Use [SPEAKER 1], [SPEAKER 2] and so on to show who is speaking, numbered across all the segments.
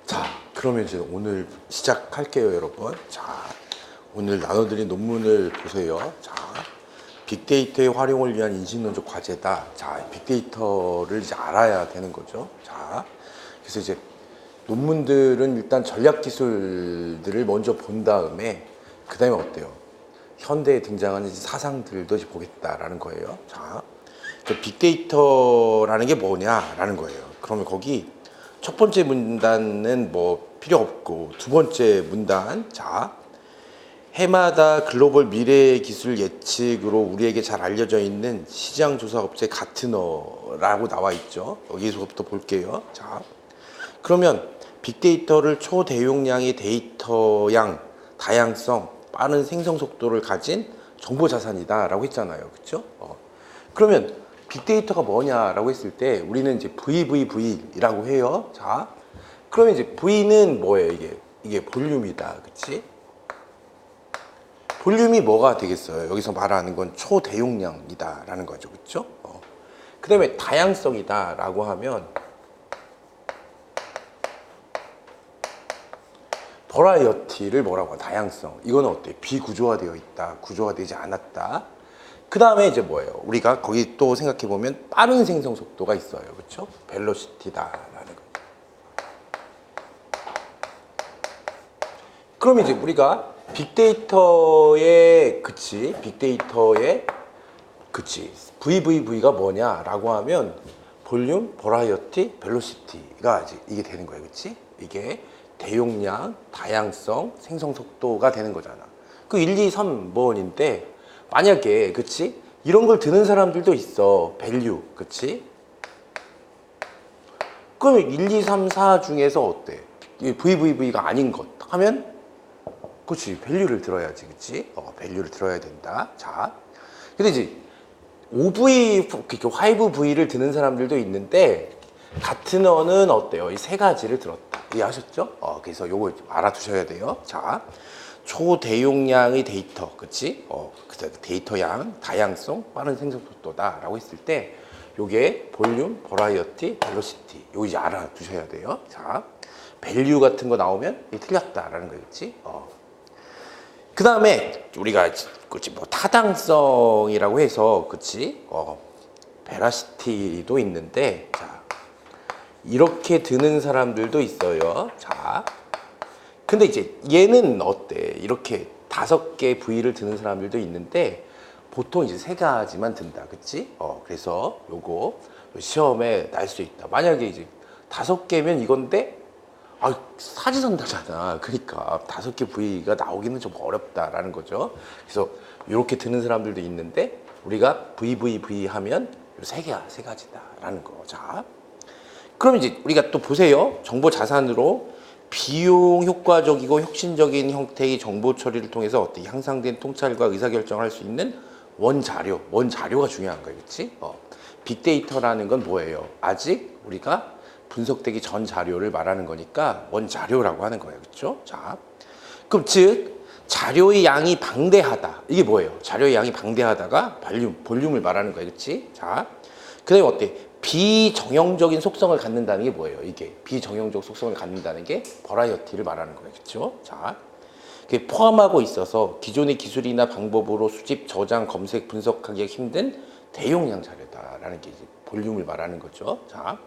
[SPEAKER 1] 자, 그러면 이제 오늘 시작할게요, 여러분. 자, 오늘 나눠드린 논문을 보세요. 자, 빅데이터의 활용을 위한 인식론적 과제다. 자, 빅데이터를 이제 알아야 되는 거죠. 자, 그래서 이제 논문들은 일단 전략 기술들을 먼저 본 다음에 그 다음에 어때요? 현대에 등장하는 사상들도 이제 보겠다라는 거예요. 자, 빅데이터라는 게 뭐냐라는 거예요. 그러면 거기 첫 번째 문단은 뭐 필요 없고, 두 번째 문단, 자, 해마다 글로벌 미래 기술 예측으로 우리에게 잘 알려져 있는 시장 조사 업체 가트너라고 나와 있죠. 여기서부터 볼게요. 자, 그러면 빅데이터를 초대용량의 데이터양, 다양성, 빠른 생성 속도를 가진 정보 자산이다라고 했잖아요. 그렇죠? 그러면 빅데이터가 뭐냐라고 했을 때 우리는 이제 VVV라고 해요. 자, 그러면 이제 V는 뭐예요? 이게 볼륨이다. 그렇지? 볼륨이 뭐가 되겠어요? 여기서 말하는 건 초대용량이다라는 거죠. 그렇죠? 그 다음에 다양성이다라고 하면 버라이어티를 뭐라고 하나? 다양성. 이거는 어때? 비구조화되어 있다, 구조화되지 않았다. 그 다음에 이제 뭐예요? 우리가 거기 또 생각해 보면 빠른 생성 속도가 있어요. 그렇죠? 벨로시티다라는 거. 그럼 이제 우리가 빅데이터의 VVV가 뭐냐라고 하면 볼륨, 버라이어티, 벨로시티가 이게 되는 거예요. 그렇지? 이게 대용량, 다양성, 생성 속도가 되는 거잖아. 그 1, 2, 3번인데 만약에 그치? 이런 걸 드는 사람들도 있어. 밸류. 그치? 그러면 1, 2, 3, 4 중에서 어때? VVV가 아닌 것 하면 그치? 밸류를 들어야지. 그치? 밸류를 들어야 된다. 자. 근데 이제 5V, 5V를 드는 사람들도 있는데 가트너는 어때요? 이 세 가지를 들었다. 이해하셨죠? 그래서 요거 알아두셔야 돼요. 자, 초대용량의 데이터, 그치? 데이터 양, 다양성, 빠른 생성 속도다라고 했을 때 요게 볼륨, 버라이어티, 벨로시티 요거 이제 알아두셔야 돼요. 자, 밸류 같은 거 나오면 이게 틀렸다라는 거겠지? 그 다음에 우리가 그치 뭐 타당성이라고 해서 그치? 베라시티도 있는데 자. 이렇게 드는 사람들도 있어요. 자, 근데 이제 얘는 어때? 이렇게 5개 V를 드는 사람들도 있는데 보통 이제 3가지만 든다. 그치? 그래서 요거 시험에 날 수 있다. 만약에 이제 5개면 이건데 사지선다잖아. 그러니까 5개 V가 나오기는 좀 어렵다라는 거죠. 그래서 이렇게 드는 사람들도 있는데 우리가 VVV 하면 요 세 가지다라는 거. 자. 그럼 이제 우리가 또 보세요. 정보 자산으로 비용 효과적이고 혁신적인 형태의 정보 처리를 통해서 어떻게 향상된 통찰과 의사결정을 할 수 있는 원자료가 중요한 거예요. 그렇지? 빅데이터라는 건 뭐예요? 아직 우리가 분석되기 전 자료를 말하는 거니까 원자료라고 하는 거예요. 그렇죠? 자, 그럼 즉 자료의 양이 방대하다. 이게 뭐예요? 자료의 양이 방대하다가 볼륨을 말하는 거예요. 그렇지? 자, 그다음에 어때? 비정형적인 속성을 갖는다는 게 뭐예요? 이게 비정형적 속성을 갖는다는 게 버라이어티를 말하는 거예요. 그렇죠? 자, 그게 포함하고 있어서 기존의 기술이나 방법으로 수집, 저장, 검색, 분석하기가 힘든 대용량 자료다라는 게 이제 볼륨을 말하는 거죠. 자,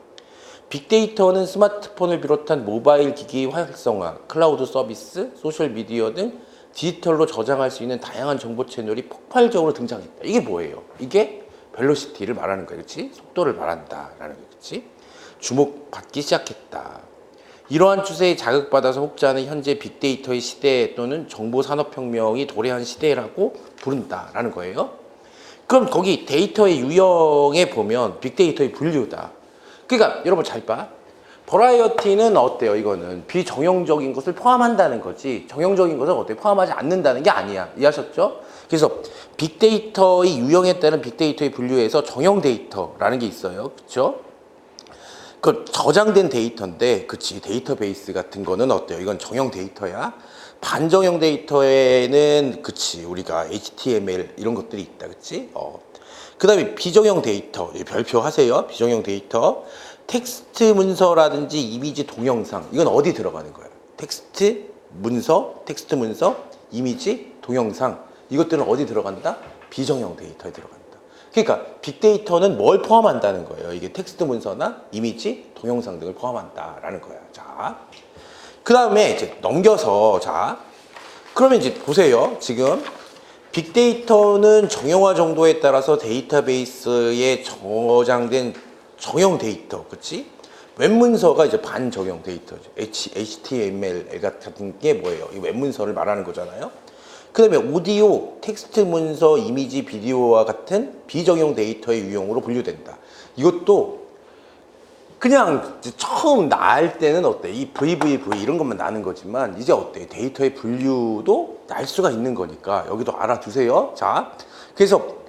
[SPEAKER 1] 빅데이터는 스마트폰을 비롯한 모바일 기기의 활성화, 클라우드 서비스, 소셜 미디어 등 디지털로 저장할 수 있는 다양한 정보 채널이 폭발적으로 등장했다. 이게 뭐예요? 이게 벨로시티를 말하는 거야. 그렇지? 속도를 말한다라는 거. 그렇지? 주목받기 시작했다. 이러한 추세에 자극받아서 혹자는 현재 빅데이터의 시대 또는 정보산업혁명이 도래한 시대라고 부른다라는 거예요. 그럼 거기 데이터의 유형에 보면 빅데이터의 분류다. 그러니까 여러분 잘 봐. 버라이어티는 어때요? 이거는 비정형적인 것을 포함한다는 거지 정형적인 것을 어때 포함하지 않는다는 게 아니야. 이해하셨죠? 그래서 빅데이터의 유형에 따른 빅데이터의 분류에서 정형 데이터라는 게 있어요. 그렇죠? 그 저장된 데이터인데 그치 데이터베이스 같은 거는 어때요? 이건 정형 데이터야. 반정형 데이터에는 그치 우리가 HTML 이런 것들이 있다. 그치? 그 다음에 비정형 데이터, 별표 하세요. 비정형 데이터. 텍스트 문서라든지 이미지 동영상, 이건 어디 들어가는 거예요? 텍스트 문서, 이미지 동영상, 이것들은 어디 들어간다? 비정형 데이터에 들어간다. 그러니까 빅데이터는 뭘 포함한다는 거예요? 이게 텍스트 문서나 이미지 동영상 등을 포함한다라는 거예요. 자, 그 다음에 이제 넘겨서, 자, 그러면 이제 보세요. 지금 빅데이터는 정형화 정도에 따라서 데이터베이스에 저장된 정형 데이터, 그치? 웹문서가 이제 반정형 데이터죠. HTML 같은 게 뭐예요? 이 웹문서를 말하는 거잖아요. 그 다음에 오디오, 텍스트 문서, 이미지, 비디오와 같은 비정형 데이터의 유형으로 분류된다. 이것도 그냥 처음 날 때는 어때? 이 VVV 이런 것만 나는 거지만 이제 어때? 데이터의 분류도 날 수가 있는 거니까 여기도 알아두세요. 자, 그래서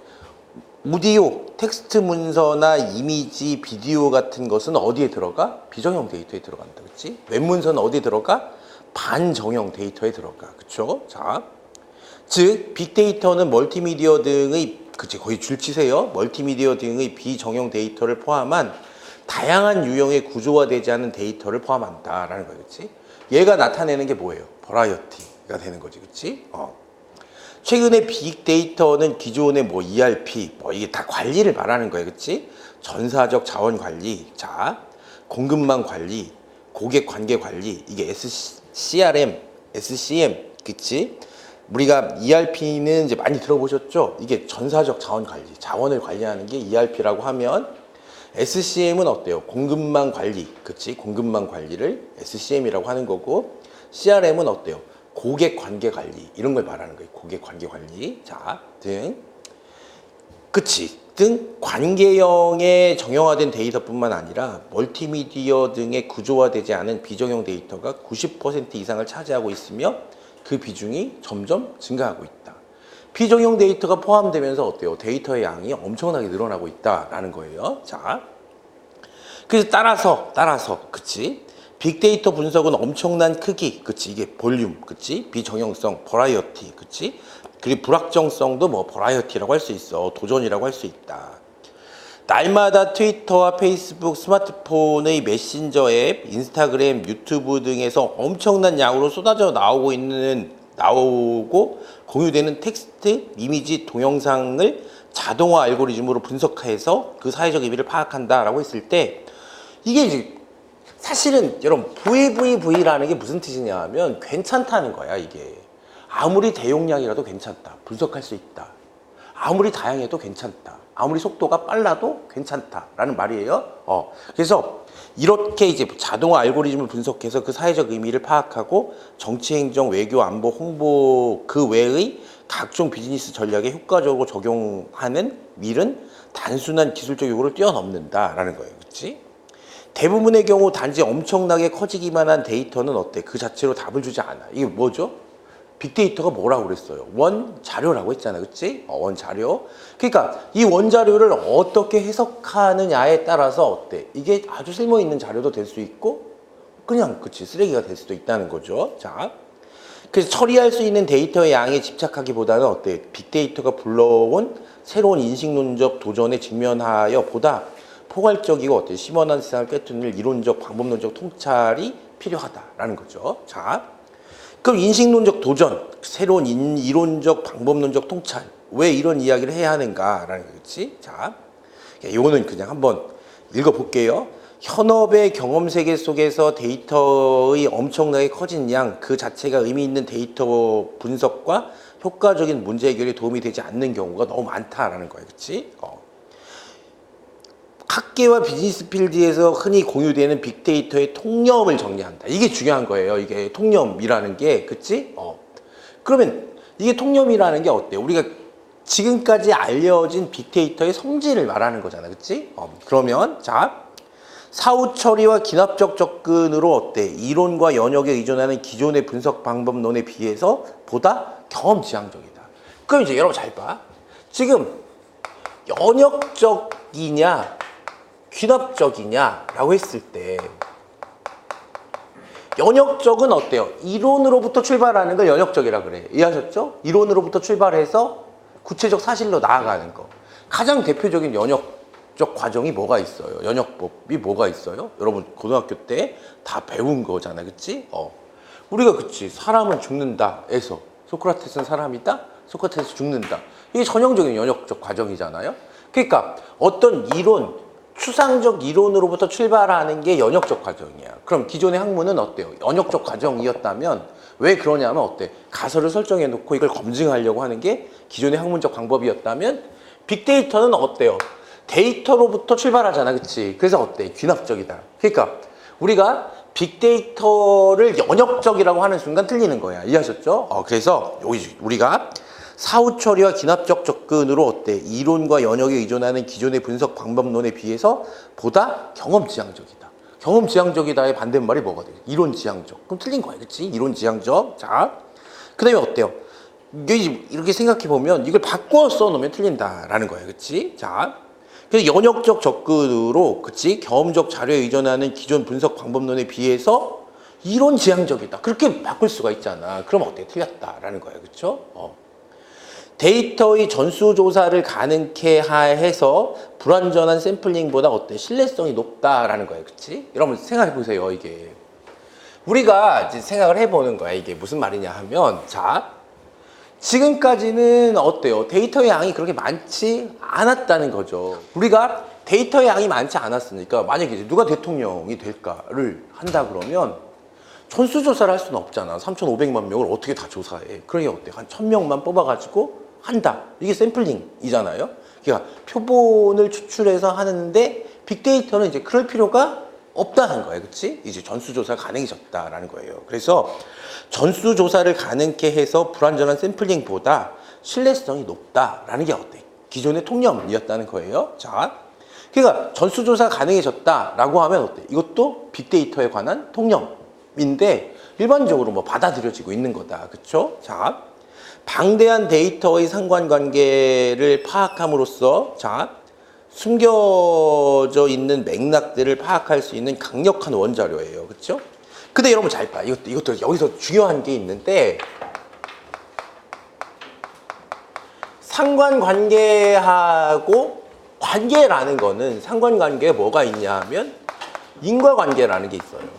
[SPEAKER 1] 오디오, 텍스트 문서나 이미지, 비디오 같은 것은 어디에 들어가? 비정형 데이터에 들어간다. 그치? 웹문서는 어디에 들어가? 반정형 데이터에 들어가. 그쵸? 자, 즉 빅데이터는 멀티미디어 등의, 그치, 거의 줄치세요. 멀티미디어 등의 비정형 데이터를 포함한 다양한 유형의 구조화되지 않은 데이터를 포함한다라는 거예요. 그치? 얘가 나타내는 게 뭐예요? 버라이어티가 되는 거지. 그치? 최근에 빅데이터는 기존의 뭐 ERP, 뭐 이게 다 관리를 말하는 거예요. 그치? 전사적 자원 관리, 자, 공급망 관리, 고객 관계 관리, 이게 CRM, SCM, 그치? 우리가 ERP는 이제 많이 들어보셨죠? 이게 전사적 자원 관리, 자원을 관리하는 게 ERP라고 하면 SCM은 어때요? 공급망 관리, 그치? 공급망 관리를 SCM이라고 하는 거고, CRM은 어때요? 고객 관계 관리, 이런 걸 말하는 거예요. 고객 관계 관리, 자, 등, 그치? 등 관계형의 정형화된 데이터뿐만 아니라 멀티미디어 등의 구조화되지 않은 비정형 데이터가 90% 이상을 차지하고 있으며 그 비중이 점점 증가하고 있다. 비정형 데이터가 포함되면서 어때요? 데이터의 양이 엄청나게 늘어나고 있다라는 거예요. 자, 그래서 따라서, 그치? 빅데이터 분석은 엄청난 크기, 그치? 이게 볼륨, 그치? 비정형성, 버라이어티, 그치? 그리고 불확정성도 뭐 버라이어티라고 할 수 있어. 도전이라고 할 수 있다. 날마다 트위터와 페이스북, 스마트폰의 메신저 앱, 인스타그램, 유튜브 등에서 엄청난 양으로 쏟아져 나오고 공유되는 텍스트, 이미지, 동영상을 자동화 알고리즘으로 분석해서 그 사회적 의미를 파악한다라고 했을 때 이게 이제 사실은 여러분 VVV라는 게 무슨 뜻이냐 하면 괜찮다는 거야. 이게 아무리 대용량이라도 괜찮다, 분석할 수 있다, 아무리 다양해도 괜찮다, 아무리 속도가 빨라도 괜찮다라는 말이에요. 그래서 이렇게 이제 자동화 알고리즘을 분석해서 그 사회적 의미를 파악하고 정치, 행정, 외교, 안보, 홍보 그 외의 각종 비즈니스 전략에 효과적으로 적용하는 일은 단순한 기술적 요구를 뛰어넘는다라는 거예요. 그렇지? 대부분의 경우 단지 엄청나게 커지기만 한 데이터는 어때? 그 자체로 답을 주지 않아. 이게 뭐죠? 빅데이터가 뭐라고 그랬어요? 원자료라고 했잖아. 그치? 원자료. 그러니까 이 원자료를 어떻게 해석하느냐에 따라서 어때? 이게 아주 쓸모있는 자료도 될 수 있고 그냥 그치 쓰레기가 될 수도 있다는 거죠. 자, 그래서 처리할 수 있는 데이터의 양에 집착하기보다는 어때? 빅데이터가 불러온 새로운 인식론적 도전에 직면하여 보다 포괄적이고 어때? 심원한 세상을 꿰뚫는 이론적, 방법론적 통찰이 필요하다라는 거죠. 자, 그럼 인식론적 도전, 새로운 이론적, 방법론적 통찰, 왜 이런 이야기를 해야 하는가라는 거겠지. 자, 이거는 그냥 한번 읽어볼게요. 현업의 경험 세계 속에서 데이터의 엄청나게 커진 양, 그 자체가 의미 있는 데이터 분석과 효과적인 문제 해결에 도움이 되지 않는 경우가 너무 많다라는 거예요. 그치? 학계와 비즈니스 필드에서 흔히 공유되는 빅데이터의 통념을 정리한다. 이게 중요한 거예요. 이게 통념이라는 게, 그치? 그러면 이게 통념이라는 게 어때? 우리가 지금까지 알려진 빅데이터의 성질을 말하는 거잖아. 그치? 그러면, 자, 사후 처리와 기납적 접근으로 어때? 이론과 연역에 의존하는 기존의 분석 방법론에 비해서 보다 경험지향적이다. 그럼 이제 여러분 잘 봐. 지금 연역적이냐, 귀납적이냐라고 했을 때 연역적은 어때요? 이론으로부터 출발하는 걸 연역적이라 그래. 이해하셨죠? 이론으로부터 출발해서 구체적 사실로 나아가는 거. 가장 대표적인 연역적 과정이 뭐가 있어요? 연역법이 뭐가 있어요? 여러분 고등학교 때 다 배운 거잖아, 그치? 우리가 그치, 사람은 죽는다에서 소크라테스는 사람이다, 소크라테스 죽는다. 이게 전형적인 연역적 과정이잖아요. 그러니까 어떤 이론, 추상적 이론으로부터 출발하는 게 연역적 과정이야. 그럼 기존의 학문은 어때요? 연역적 과정이었다면 왜 그러냐면 어때? 가설을 설정해 놓고 이걸 검증하려고 하는 게 기존의 학문적 방법이었다면 빅데이터는 어때요? 데이터로부터 출발하잖아, 그치? 그래서 어때? 귀납적이다. 그러니까 우리가 빅데이터를 연역적이라고 하는 순간 틀리는 거야. 이해하셨죠? 그래서 여기 우리가 사후 처리와 기납적 접근으로 어때? 이론과 연역에 의존하는 기존의 분석 방법론에 비해서 보다 경험지향적이다. 경험지향적이다의 반대말이 뭐가 돼? 이론지향적. 그럼 틀린 거야, 그치? 이론지향적. 자, 그 다음에 어때요? 이렇게 생각해 보면 이걸 바꿔 써놓으면 틀린다라는 거예요, 그치? 자, 그래서 연역적 접근으로, 그치? 경험적 자료에 의존하는 기존 분석 방법론에 비해서 이론지향적이다. 그렇게 바꿀 수가 있잖아. 그럼 어때? 틀렸다라는 거예요, 그쵸? 데이터의 전수조사를 가능케 해서 불완전한 샘플링보다 어때? 신뢰성이 높다라는 거예요. 그치? 여러분 생각해 보세요. 이게 우리가 이제 생각을 해보는 거야. 이게 무슨 말이냐 하면, 자, 지금까지는 어때요? 데이터의 양이 그렇게 많지 않았다는 거죠. 우리가 데이터의 양이 많지 않았으니까 만약에 이제 누가 대통령이 될까를 한다 그러면 전수조사를 할 수는 없잖아. 3,500만 명을 어떻게 다 조사해. 그러니까 어때? 한 1,000명만 뽑아가지고 한다. 이게 샘플링이잖아요. 그러니까 표본을 추출해서 하는데 빅데이터는 이제 그럴 필요가 없다는 거예요. 그치? 이제 전수조사가 가능해졌다라는 거예요. 그래서 전수조사를 가능케 해서 불완전한 샘플링보다 신뢰성이 높다라는 게 어때? 기존의 통념이었다는 거예요. 자, 그러니까 전수조사가 가능해졌다라고 하면 어때? 이것도 빅데이터에 관한 통념인데 일반적으로 뭐 받아들여지고 있는 거다. 그쵸? 자, 방대한 데이터의 상관관계를 파악함으로써, 자, 숨겨져 있는 맥락들을 파악할 수 있는 강력한 원자료예요. 그렇죠? 근데 여러분 잘 봐. 이것도 여기서 중요한 게 있는데, 상관관계하고 관계라는 거는, 상관관계에 뭐가 있냐 하면 인과관계라는 게 있어요.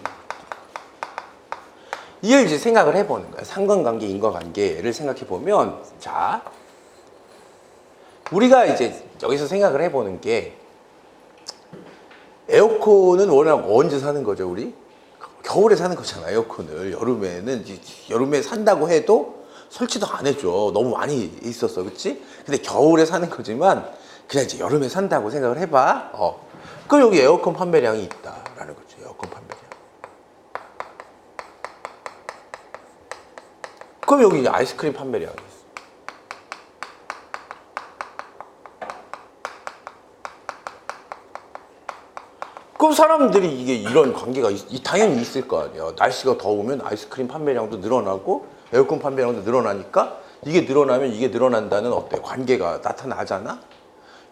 [SPEAKER 1] 이걸 이제 생각을 해보는 거야. 상관관계, 인과관계를 생각해 보면, 자, 우리가 이제 여기서 생각을 해보는 게, 에어컨은 워낙 언제 사는 거죠, 우리? 겨울에 사는 거잖아, 에어컨을. 여름에 산다고 해도 설치도 안 해줘. 너무 많이 있었어, 그치? 근데 겨울에 사는 거지만, 그냥 이제 여름에 산다고 생각을 해봐. 그럼 여기 에어컨 판매량이 있다라는 거죠, 에어컨 판매량. 그럼 여기 아이스크림 판매량이 있어. 그럼 사람들이 이게 이런 관계가 당연히 있을 거 아니야. 날씨가 더우면 아이스크림 판매량도 늘어나고 에어컨 판매량도 늘어나니까 이게 늘어나면 이게 늘어난다는 어때? 관계가 나타나잖아?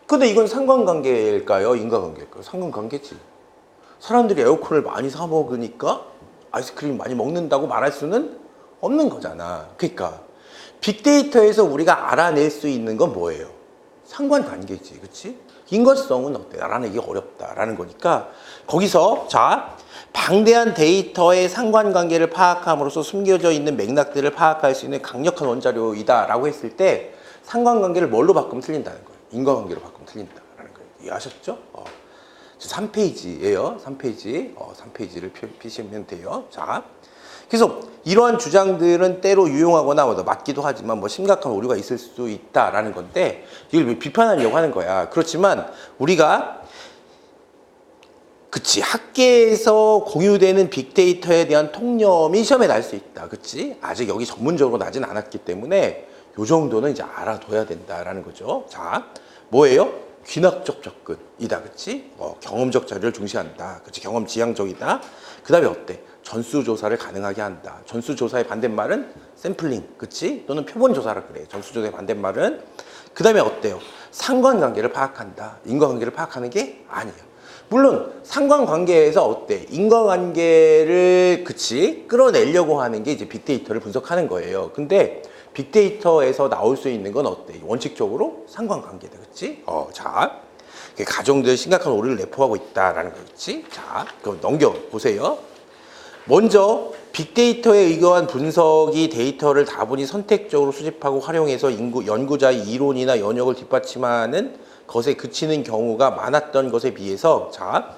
[SPEAKER 1] 근데 이건 상관관계일까요? 인과관계일까요? 상관관계지. 사람들이 에어컨을 많이 사 먹으니까 아이스크림 많이 먹는다고 말할 수는 없는 거잖아. 그러니까 빅데이터에서 우리가 알아낼 수 있는 건 뭐예요? 상관관계지, 그치? 인과성은 어때? 알아내기 어렵다라는 거니까 거기서, 자, 방대한 데이터의 상관관계를 파악함으로써 숨겨져 있는 맥락들을 파악할 수 있는 강력한 원자료이다라고 했을 때 상관관계를 뭘로 바꾸면 틀린다는 거예요? 인과관계로 바꾸면 틀린다라는 거예요. 이해하셨죠? 3페이지예요. 3페이지. 3페이지를 펴시면 돼요. 자, 그래서 이러한 주장들은 때로 유용하거나 맞기도 하지만 심각한 오류가 있을 수 있다라는 건데 이걸 비판하려고 하는 거야. 그렇지만 우리가 그치, 학계에서 공유되는 빅데이터에 대한 통념이 시험에 날 수 있다. 그치? 아직 여기 전문적으로 나진 않았기 때문에 요 정도는 이제 알아둬야 된다라는 거죠. 자, 뭐예요? 귀납적 접근이다. 그치? 경험적 자료를 중시한다. 그치? 경험 지향적이다. 그 다음에 어때? 전수조사를 가능하게 한다. 전수조사의 반대말은 샘플링. 그치? 또는 표본조사라 그래. 전수조사의 반대말은. 그 다음에 어때요? 상관관계를 파악한다. 인과관계를 파악하는 게 아니에요. 물론 상관관계에서 어때? 인과관계를 그치? 끌어내려고 하는 게 이제 빅데이터를 분석하는 거예요. 근데 빅데이터에서 나올 수 있는 건 어때? 원칙적으로 상관관계다, 그렇지? 자, 가정들 심각한 오류를 내포하고 있다라는 거, 그렇지? 자, 그럼 넘겨 보세요. 먼저 빅데이터에 의거한 분석이 데이터를 다분히 선택적으로 수집하고 활용해서 연구자의 이론이나 연역을 뒷받침하는 것에 그치는 경우가 많았던 것에 비해서, 자,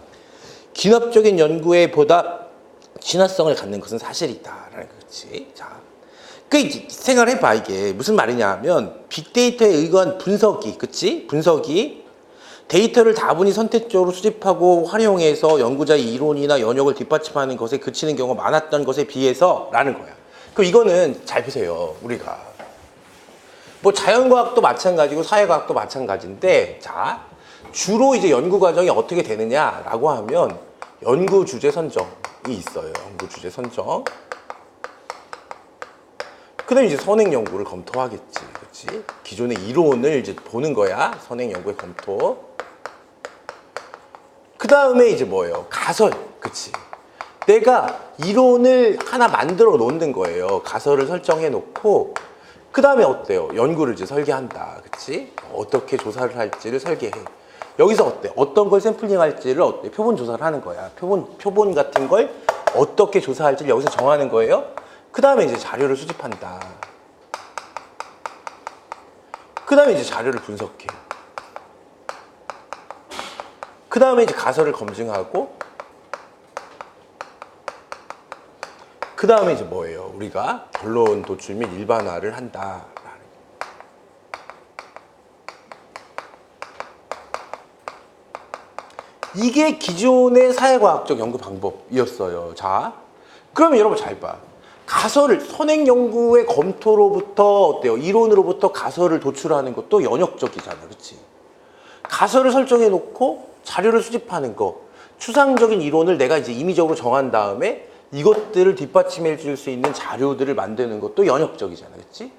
[SPEAKER 1] 기업적인 연구에 보다 진화성을 갖는 것은 사실이다라는 거지. 자, 생각을 해봐. 이게 무슨 말이냐 하면 빅데이터에 의거한 분석이, 그치? 분석이 데이터를 다분히 선택적으로 수집하고 활용해서 연구자의 이론이나 연역을 뒷받침하는 것에 그치는 경우가 많았던 것에 비해서 라는 거야. 그럼 이거는 잘 보세요. 우리가 뭐 자연과학도 마찬가지고 사회과학도 마찬가지인데, 자, 주로 이제 연구 과정이 어떻게 되느냐라고 하면 연구 주제 선정이 있어요. 연구 주제 선정. 그다음에 이제 선행 연구를 검토하겠지, 그렇지? 기존의 이론을 이제 보는 거야. 선행 연구의 검토. 그 다음에 이제 뭐예요? 가설, 그치? 내가 이론을 하나 만들어 놓는 거예요. 가설을 설정해 놓고, 그 다음에 어때요? 연구를 이제 설계한다, 그치? 어떻게 조사를 할지를 설계해. 여기서 어때? 어떤 걸 샘플링 할지를 어때? 표본 조사를 하는 거야. 표본 같은 걸 어떻게 조사할지를 여기서 정하는 거예요. 그 다음에 이제 자료를 수집한다. 그 다음에 이제 자료를 분석해. 그 다음에 이제 가설을 검증하고, 그 다음에 이제 뭐예요? 우리가 결론 도출 및 일반화를 한다. 이게 기존의 사회과학적 연구 방법이었어요. 자, 그러면 여러분 잘 봐. 가설을 선행 연구의 검토로부터 어때요? 이론으로부터 가설을 도출하는 것도 연역적이잖아, 그렇지? 가설을 설정해 놓고 자료를 수집하는 거, 추상적인 이론을 내가 이제 임의적으로 정한 다음에 이것들을 뒷받침해 줄 수 있는 자료들을 만드는 것도 연역적이잖아, 그렇지?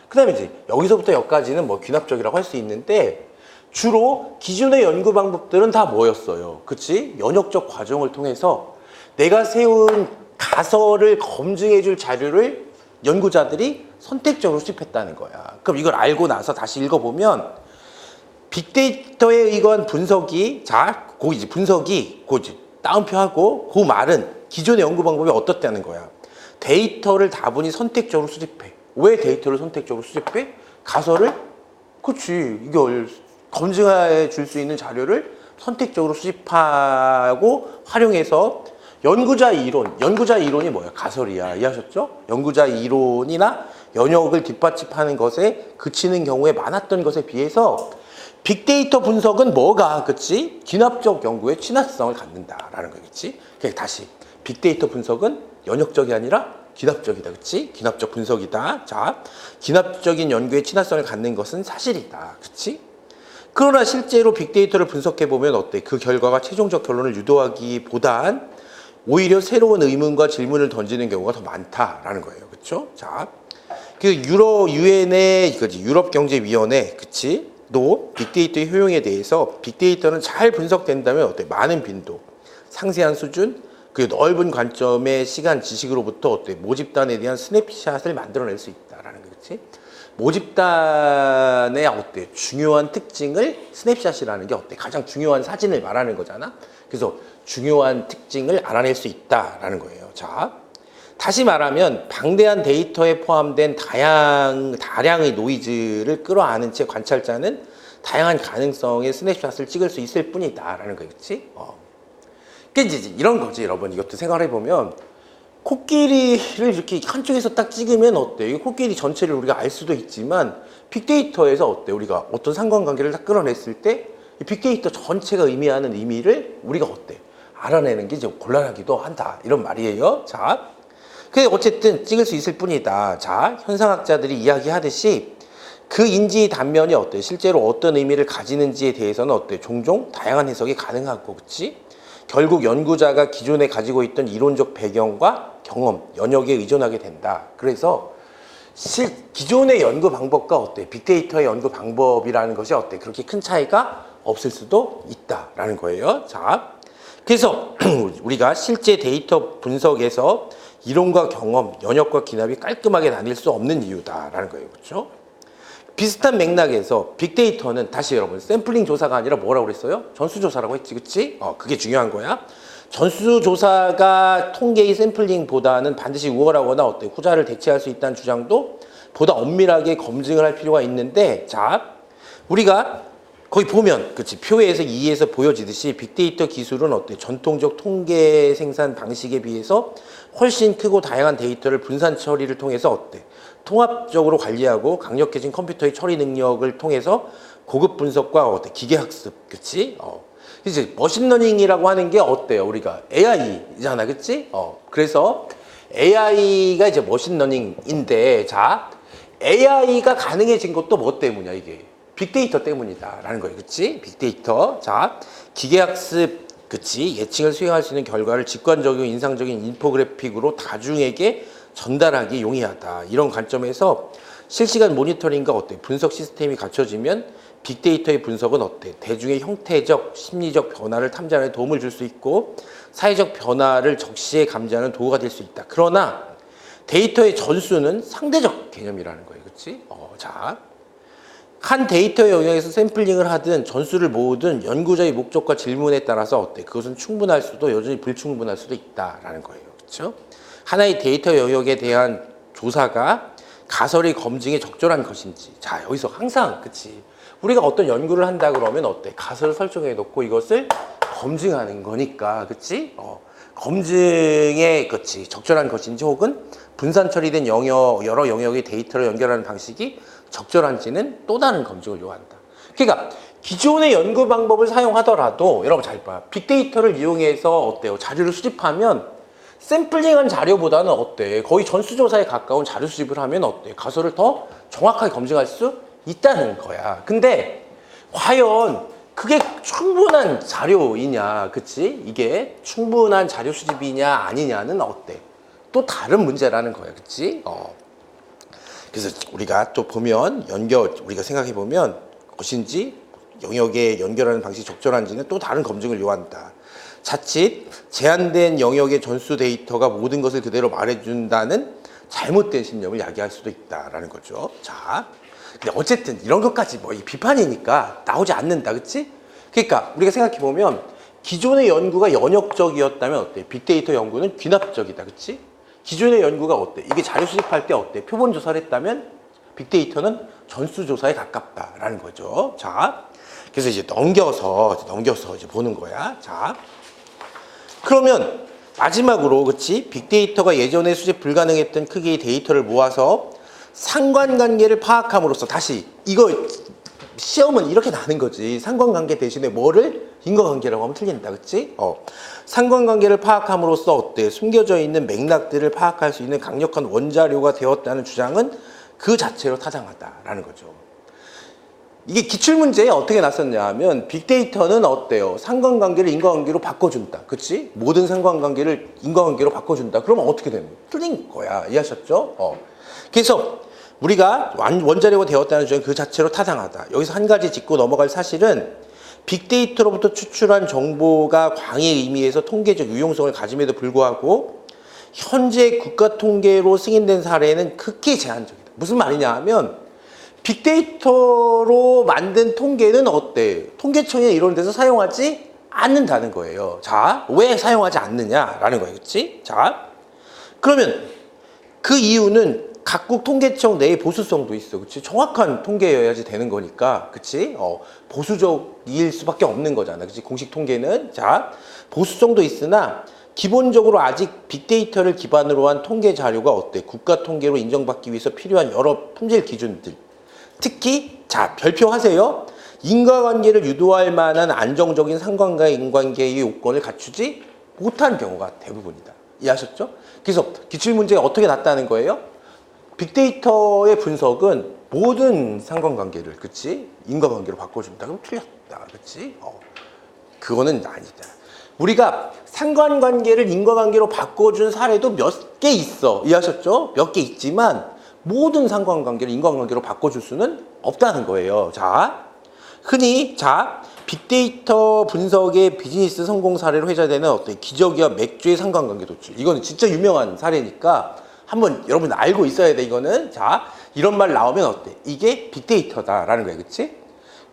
[SPEAKER 1] 그다음에 이제 여기서부터 여기까지는 뭐 귀납적이라고 할 수 있는데, 주로 기존의 연구 방법들은 다 뭐였어요? 그치? 연역적 과정을 통해서 내가 세운 가설을 검증해 줄 자료를 연구자들이 선택적으로 수집했다는 거야. 그럼 이걸 알고 나서 다시 읽어보면 빅데이터에 의거한 분석이, 자, 이제 분석이, 이제 따옴표하고 그 말은 기존의 연구 방법이 어떻다는 거야. 데이터를 다분히 선택적으로 수집해. 왜 데이터를 선택적으로 수집해? 가설을, 그치, 이걸 검증해 줄 수 있는 자료를 선택적으로 수집하고 활용해서 연구자의 이론이 뭐야? 가설이야. 이해하셨죠? 연구자의 이론이나 연역을 뒷받침하는 것에 그치는 경우에 많았던 것에 비해서 빅데이터 분석은 뭐가, 그치? 기납적 연구에 친화성을 갖는다라는 거겠지? 그러니까 다시, 빅데이터 분석은 연역적이 아니라 기납적이다, 그치? 기납적 분석이다. 자, 기납적인 연구에 친화성을 갖는 것은 사실이다, 그치? 그러나 실제로 빅데이터를 분석해보면 어때? 그 결과가 최종적 결론을 유도하기보단 오히려 새로운 의문과 질문을 던지는 경우가 더 많다라는 거예요. 그렇죠? 자, 그 유엔의 유럽경제위원회, 그치? 도 빅데이터의 효용에 대해서 빅데이터는 잘 분석된다면 어때? 많은 빈도, 상세한 수준, 그리고 넓은 관점의 시간, 지식으로부터 어때? 모집단에 대한 스냅샷을 만들어낼 수 있다라는 거, 그렇지? 모집단의 어때? 중요한 특징을 스냅샷이라는 게 어때? 가장 중요한 사진을 말하는 거잖아. 그래서 중요한 특징을 알아낼 수 있다라는 거예요. 자, 다시 말하면 방대한 데이터에 포함된 다량의 노이즈를 끌어안은 채 관찰자는 다양한 가능성의 스냅샷을 찍을 수 있을 뿐이다라는 거예요, 그렇지? 그러니까 이제 이런 거지, 여러분. 이것도 생각해 보면 코끼리를 이렇게 한쪽에서 딱 찍으면 어때? 이 코끼리 전체를 우리가 알 수도 있지만 빅데이터에서 어때? 우리가 어떤 상관관계를 딱 끌어냈을 때 이 빅데이터 전체가 의미하는 의미를 우리가 어때? 알아내는 게 좀 곤란하기도 한다. 이런 말이에요. 자, 그래 어쨌든 찍을 수 있을 뿐이다. 자, 현상학자들이 이야기하듯이 그 인지 단면이 어때? 실제로 어떤 의미를 가지는지에 대해서는 어때? 종종 다양한 해석이 가능하고, 그치? 결국 연구자가 기존에 가지고 있던 이론적 배경과 경험, 연역에 의존하게 된다. 그래서 기존의 연구 방법과 어때? 빅데이터의 연구 방법이라는 것이 어때? 그렇게 큰 차이가 없을 수도 있다라는 거예요. 자, 그래서 우리가 실제 데이터 분석에서 이론과 경험, 연역과 기납이 깔끔하게 나뉠 수 없는 이유다라는 거예요. 그렇죠? 비슷한 맥락에서 빅데이터는 다시 여러분 샘플링 조사가 아니라 뭐라고 그랬어요? 전수조사라고 했지, 그치? 그게 중요한 거야. 전수조사가 통계의 샘플링보다는 반드시 우월하거나 어때 후자를 대체할 수 있다는 주장도 보다 엄밀하게 검증을 할 필요가 있는데, 자, 우리가 거기 보면, 그치, 표에서 2에서 보여지듯이 빅데이터 기술은 어때 전통적 통계 생산 방식에 비해서 훨씬 크고 다양한 데이터를 분산 처리를 통해서 어때 통합적으로 관리하고 강력해진 컴퓨터의 처리 능력을 통해서 고급 분석과 어때 기계학습, 그치? 이제 머신러닝이라고 하는 게 어때요? 우리가 AI잖아, 그치? 그래서 AI가 이제 머신러닝인데, 자, AI가 가능해진 것도 뭐 때문이야, 이게? 빅데이터 때문이다라는 거예요, 그치? 빅데이터. 자, 기계학습, 그치? 예측을 수행할 수 있는 결과를 직관적이고 인상적인 인포그래픽으로 다중에게 전달하기 용이하다. 이런 관점에서 실시간 모니터링과 어때 분석 시스템이 갖춰지면 빅데이터의 분석은 어때 대중의 형태적, 심리적 변화를 탐지하는 데 도움을 줄 수 있고 사회적 변화를 적시에 감지하는 도구가 될 수 있다. 그러나 데이터의 전수는 상대적 개념이라는 거예요. 그렇지? 자, 한 데이터의 영역에서 샘플링을 하든 전수를 모으든 연구자의 목적과 질문에 따라서 어때 그것은 충분할 수도 여전히 불충분할 수도 있다라는 거예요. 그렇죠? 하나의 데이터 영역에 대한 조사가 가설의 검증에 적절한 것인지. 자, 여기서 항상, 그치. 우리가 어떤 연구를 한다 그러면 어때? 가설을 설정해 놓고 이것을 검증하는 거니까, 그치? 검증에, 그치. 적절한 것인지 혹은 분산 처리된 여러 영역의 데이터를 연결하는 방식이 적절한지는 또 다른 검증을 요한다. 그러니까 기존의 연구 방법을 사용하더라도 여러분 잘 봐요. 빅데이터를 이용해서 어때요? 자료를 수집하면 샘플링한 자료보다는 어때? 거의 전수조사에 가까운 자료 수집을 하면 어때? 가설을 더 정확하게 검증할 수 있다는 거야. 근데 과연 그게 충분한 자료이냐, 그치? 이게 충분한 자료 수집이냐 아니냐는 어때? 또 다른 문제라는 거야, 그치? 그래서 우리가 또 보면 우리가 생각해 보면 것인지 영역에 연결하는 방식이 적절한지는 또 다른 검증을 요한다. 자칫 제한된 영역의 전수 데이터가 모든 것을 그대로 말해준다는 잘못된 신념을 야기할 수도 있다라는 거죠. 자, 근데 어쨌든 이런 것까지 뭐 이 비판이니까 나오지 않는다, 그치? 그러니까 우리가 생각해 보면 기존의 연구가 연역적이었다면 어때? 빅데이터 연구는 귀납적이다, 그치? 기존의 연구가 어때? 이게 자료 수집할 때 어때? 표본 조사를 했다면 빅데이터는 전수 조사에 가깝다라는 거죠. 자, 그래서 이제 넘겨서 이제 보는 거야. 자. 그러면 마지막으로, 그치? 빅데이터가 예전에 수집 불가능했던 크기의 데이터를 모아서 상관관계를 파악함으로써 다시 이거 시험은 이렇게 나는 거지. 상관관계 대신에 뭐를 인과관계라고 하면 틀린다, 그치? 상관관계를 파악함으로써 어때? 숨겨져 있는 맥락들을 파악할 수 있는 강력한 원자료가 되었다는 주장은 그 자체로 타당하다라는 거죠. 이게 기출문제에 어떻게 났었냐 하면 빅데이터는 어때요? 상관관계를 인과관계로 바꿔준다. 그치? 모든 상관관계를 인과관계로 바꿔준다. 그러면 어떻게 되는 거야? 틀린 거야. 이해하셨죠? 그래서 우리가 원자료가 되었다는 주장은 그 자체로 타당하다. 여기서 한 가지 짚고 넘어갈 사실은 빅데이터로부터 추출한 정보가 광의 의미에서 통계적 유용성을 가짐에도 불구하고 현재 국가통계로 승인된 사례는 극히 제한적이다. 무슨 말이냐 하면 빅데이터로 만든 통계는 어때? 통계청이나 이런 데서 사용하지 않는다는 거예요. 자, 왜 사용하지 않느냐라는 거예요. 그치? 자, 그러면 그 이유는 각국 통계청 내의 보수성도 있어. 그치? 정확한 통계여야지 되는 거니까. 그치? 보수적일 수밖에 없는 거잖아. 그치? 공식 통계는. 자, 보수성도 있으나 기본적으로 아직 빅데이터를 기반으로 한 통계 자료가 어때? 국가 통계로 인정받기 위해서 필요한 여러 품질 기준들. 특히 자 별표하세요. 인과관계를 유도할 만한 안정적인 상관과 인과관계의 요건을 갖추지 못한 경우가 대부분이다. 이해하셨죠? 그래서 기출문제가 어떻게 났다는 거예요? 빅데이터의 분석은 모든 상관관계를, 그치? 인과관계로 바꿔준다. 그럼 틀렸다. 그치? 그거는 아니다. 우리가 상관관계를 인과관계로 바꿔준 사례도 몇 개 있어. 이해하셨죠? 몇 개 있지만 모든 상관관계를 인과관계로 바꿔줄 수는 없다는 거예요. 자, 흔히 빅데이터 분석의 비즈니스 성공 사례로 회자되는 어떤 기저귀와 맥주의 상관관계 도출. 이거는 진짜 유명한 사례니까 한번 여러분 알고 있어야 돼, 이거는. 자, 이런 말 나오면 어때? 이게 빅데이터다라는 거야, 그치?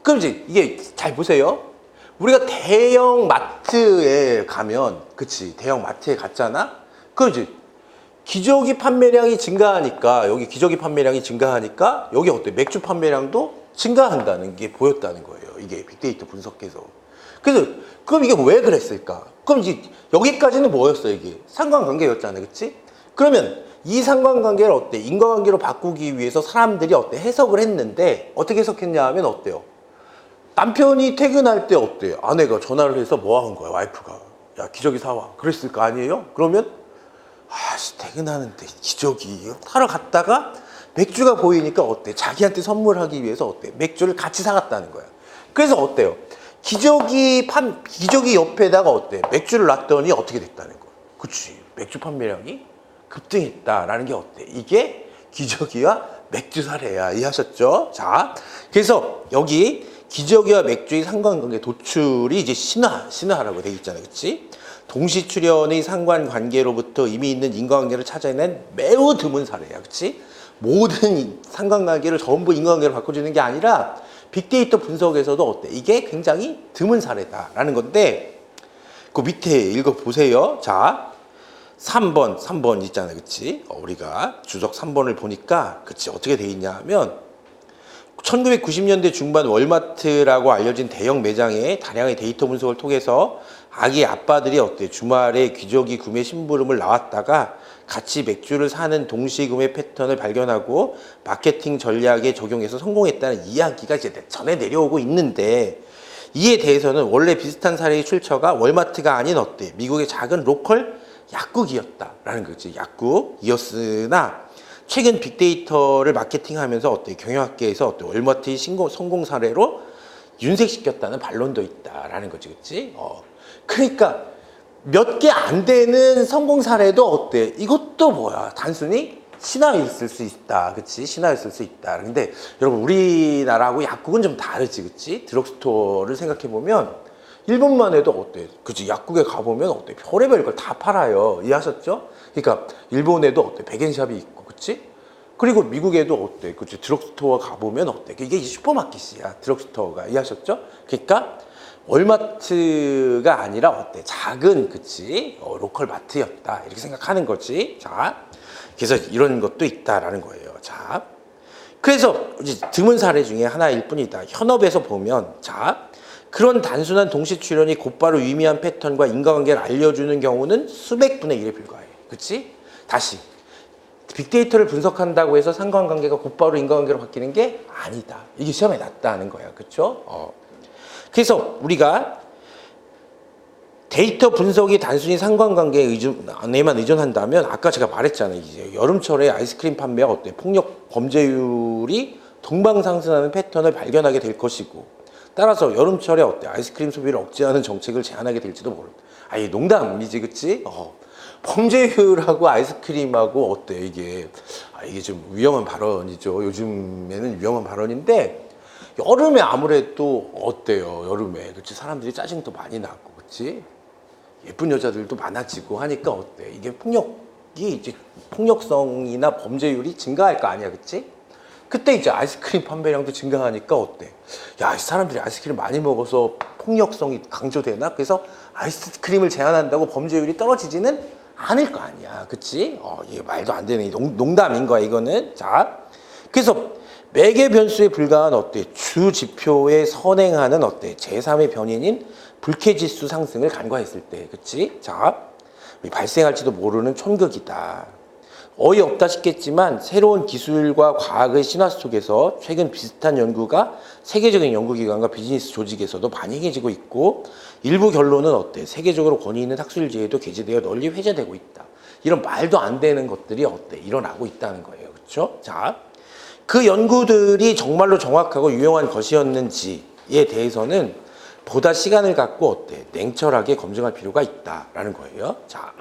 [SPEAKER 1] 그럼 이제 이게 잘 보세요. 우리가 대형 마트에 가면, 그치? 대형 마트에 갔잖아? 그럼 이제 기저귀 판매량이 증가하니까, 여기 기저귀 판매량이 증가하니까, 여기 어때? 맥주 판매량도 증가한다는 게 보였다는 거예요. 이게 빅데이터 분석해서. 그래서, 그럼 이게 왜 그랬을까? 그럼 이제 여기까지는 뭐였어, 이게? 상관관계였잖아, 그치? 그러면 이 상관관계를 어때? 인과관계로 바꾸기 위해서 사람들이 어때? 해석을 했는데, 어떻게 해석했냐 하면 어때요? 남편이 퇴근할 때 어때? 아내가 전화를 해서 뭐 한 거야, 와이프가. 야, 기저귀 사와. 그랬을 거 아니에요? 그러면, 아씨, 퇴근하는데 기저귀 타러 갔다가 맥주가 보이니까 어때? 자기한테 선물하기 위해서 어때? 맥주를 같이 사갔다는 거야. 그래서 어때요? 기저귀 옆에다가 어때? 맥주를 놨더니 어떻게 됐다는 거야. 그치. 맥주 판매량이 급등했다라는 게 어때? 이게 기저귀와 맥주 사례야. 이해하셨죠? 자, 그래서 여기 기저귀와 맥주의 상관관계 도출이 이제 신화라고 돼 있잖아요. 그치? 동시 출현의 상관관계로부터 이미 있는 인과관계를 찾아낸 매우 드문 사례야. 그치? 모든 상관관계를 전부 인과관계로 바꿔주는 게 아니라 빅데이터 분석에서도 어때? 이게 굉장히 드문 사례다라는 건데, 그 밑에 읽어보세요. 자, 3번 있잖아요. 그치? 우리가 주석 3번을 보니까, 그치? 어떻게 돼 있냐 하면, 1990년대 중반 월마트라고 알려진 대형 매장에 다량의 데이터 분석을 통해서 아기 아빠들이 어때? 주말에 기저귀 구매 심부름을 나왔다가 같이 맥주를 사는 동시 구매 패턴을 발견하고 마케팅 전략에 적용해서 성공했다는 이야기가 이제 전해 내려오고 있는데, 이에 대해서는 원래 비슷한 사례의 출처가 월마트가 아닌 어때? 미국의 작은 로컬 약국이었다라는 거지. 약국이었으나 최근 빅데이터를 마케팅하면서 어때? 경영학계에서 어때? 월마트의 성공 사례로 윤색시켰다는 반론도 있다라는 거지, 그치? 그러니까 몇 개 안 되는 성공 사례도 어때? 이것도 뭐야? 단순히 신화였을 수 있다, 그치? 신화였을 수 있다. 근데 여러분, 우리나라하고 약국은 좀 다르지, 그치? 드럭스토어를 생각해 보면 일본만 해도 어때? 그치? 약국에 가보면 어때? 별의별 걸 다 팔아요. 이해하셨죠? 그러니까 일본에도 어때? 백엔샵이 있고, 그치? 그리고 미국에도 어때? 그치? 드럭스토어 가보면 어때? 이게 슈퍼마켓이야, 드럭스토어가. 이해하셨죠? 그러니까 월마트가 아니라 어때? 작은, 그치? 로컬 마트였다. 이렇게 생각하는 거지. 자, 그래서 이런 것도 있다라는 거예요. 자, 그래서 이제 드문 사례 중에 하나일 뿐이다. 현업에서 보면, 자, 그런 단순한 동시 출현이 곧바로 유의미한 패턴과 인과관계를 알려주는 경우는 수백 분의 1에 불과해. 그치? 다시. 빅데이터를 분석한다고 해서 상관관계가 곧바로 인과관계로 바뀌는 게 아니다. 이게 시험에 났다는 거야. 그쵸? 그래서 우리가 데이터 분석이 단순히 상관관계에만 의존한다면, 아까 제가 말했잖아요. 이제 여름철에 아이스크림 판매가 어때? 폭력 범죄율이 동방상승하는 패턴을 발견하게 될 것이고, 따라서 여름철에 어때? 아이스크림 소비를 억제하는 정책을 제안하게 될지도 모른다. 이게 농담이지, 그치? 범죄율하고 아이스크림하고 어때? 이게 좀 위험한 발언이죠. 요즘에는 위험한 발언인데, 여름에 아무래도 어때요? 여름에, 그치? 사람들이 짜증도 많이 나고, 그치? 예쁜 여자들도 많아지고 하니까 어때? 이게 폭력성이나 범죄율이 증가할 거 아니야, 그치? 그때 이제 아이스크림 판매량도 증가하니까 어때? 야, 사람들이 아이스크림 많이 먹어서 폭력성이 강조되나? 그래서 아이스크림을 제한한다고 범죄율이 떨어지지는 않을 거 아니야, 그치? 이게 말도 안 되는 농담인 거야, 이거는. 자, 그래서 매개 변수에 불과한 어때? 주 지표에 선행하는 어때? 제3의 변인인 불쾌지수 상승을 간과했을 때, 그치? 자, 발생할지도 모르는 촌극이다. 어이없다 싶겠지만 새로운 기술과 과학의 신화 속에서 최근 비슷한 연구가 세계적인 연구기관과 비즈니스 조직에서도 많이 행해지고 있고, 일부 결론은 어때? 세계적으로 권위 있는 학술지에도 게재되어 널리 회자되고 있다. 이런 말도 안 되는 것들이 어때? 일어나고 있다는 거예요. 그렇죠? 자, 그 연구들이 정말로 정확하고 유용한 것이었는지에 대해서는 보다 시간을 갖고 어때? 냉철하게 검증할 필요가 있다라는 거예요. 자,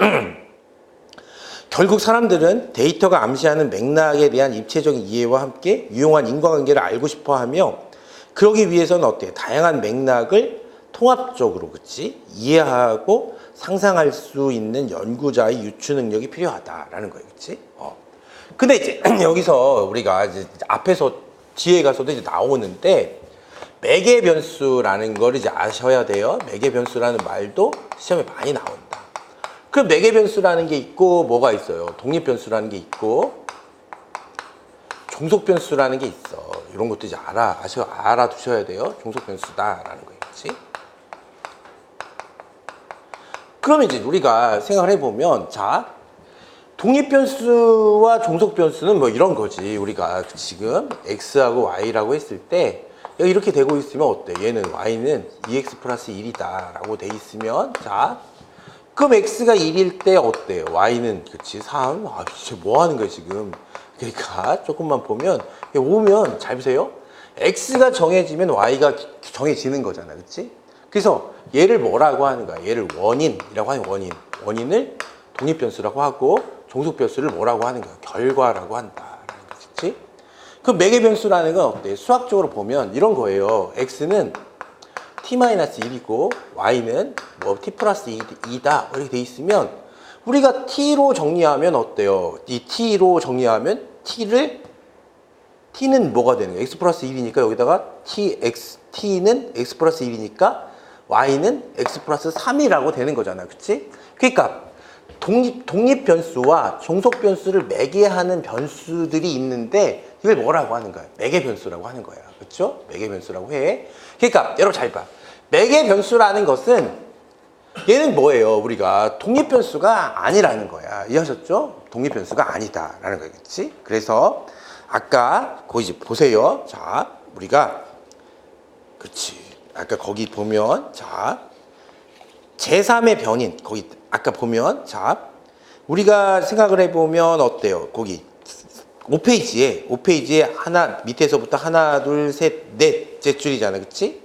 [SPEAKER 1] 결국 사람들은 데이터가 암시하는 맥락에 대한 입체적인 이해와 함께 유용한 인과관계를 알고 싶어 하며, 그러기 위해서는 어때? 다양한 맥락을 통합적으로 그치 이해하고 상상할 수 있는 연구자의 유추 능력이 필요하다라는 거예요, 그치? 근데 이제 여기서 우리가 이제 앞에서 뒤에 가서도 이제 나오는데 매개 변수라는 걸 이제 아셔야 돼요. 매개 변수라는 말도 시험에 많이 나온다. 그럼 매개 변수라는 게 있고 뭐가 있어요? 독립 변수라는 게 있고 종속 변수라는 게 있어. 이런 것도 이제 알아두셔야 돼요. 종속 변수다라는 거겠지. 그러면 이제 우리가 생각을 해보면 자 독립 변수와 종속 변수는 뭐 이런 거지. 우리가 지금 x하고 y라고 했을 때 이렇게 되고 있으면 어때? 얘는 y는 2x 플러스 1이다 라고 돼 있으면 자 그럼 x가 1일 때 어때요? y는 그치 3. 아 진짜 뭐 하는 거야 지금. 그러니까 조금만 보면 잘 보세요. x가 정해지면 y가 정해지는 거잖아. 그치? 그래서 얘를 뭐라고 하는 거야? 얘를 원인이라고 하는 원인을 독립 변수라고 하고 종속 변수를 뭐라고 하는 거야? 결과라고 한다라는 거지. 그치? 그 매개 변수라는 건 어때? 수학적으로 보면 이런 거예요. x는 t-1이고 y는 뭐 t 플러스 2다 이렇게 돼 있으면 우리가 t로 정리하면 어때요? 이 t로 정리하면 t는 뭐가 되는 거예요? x 플러스 1이니까 여기다가 t는 x 플러스 1이니까 y는 x 플러스 3이라고 되는 거잖아. 그치? 그러니까 독립 변수와 종속 변수를 매개하는 변수들이 있는데 이걸 뭐라고 하는 거야? 매개 변수라고 하는 거야. 그렇죠? 매개 변수라고 해. 그러니까 여러분 잘 봐. 매개 변수라는 것은 얘는 뭐예요? 우리가 독립 변수가 아니라는 거야. 이해하셨죠? 독립 변수가 아니다라는 거겠지? 그래서 아까 거기 이제 보세요. 자, 우리가 그렇지. 아까 거기 보면 자 제3의 변인 거기 아까 보면 자 우리가 생각을 해보면 어때요? 거기 5페이지에 하나 밑에서부터 하나 둘 셋 넷째 줄이잖아. 그치?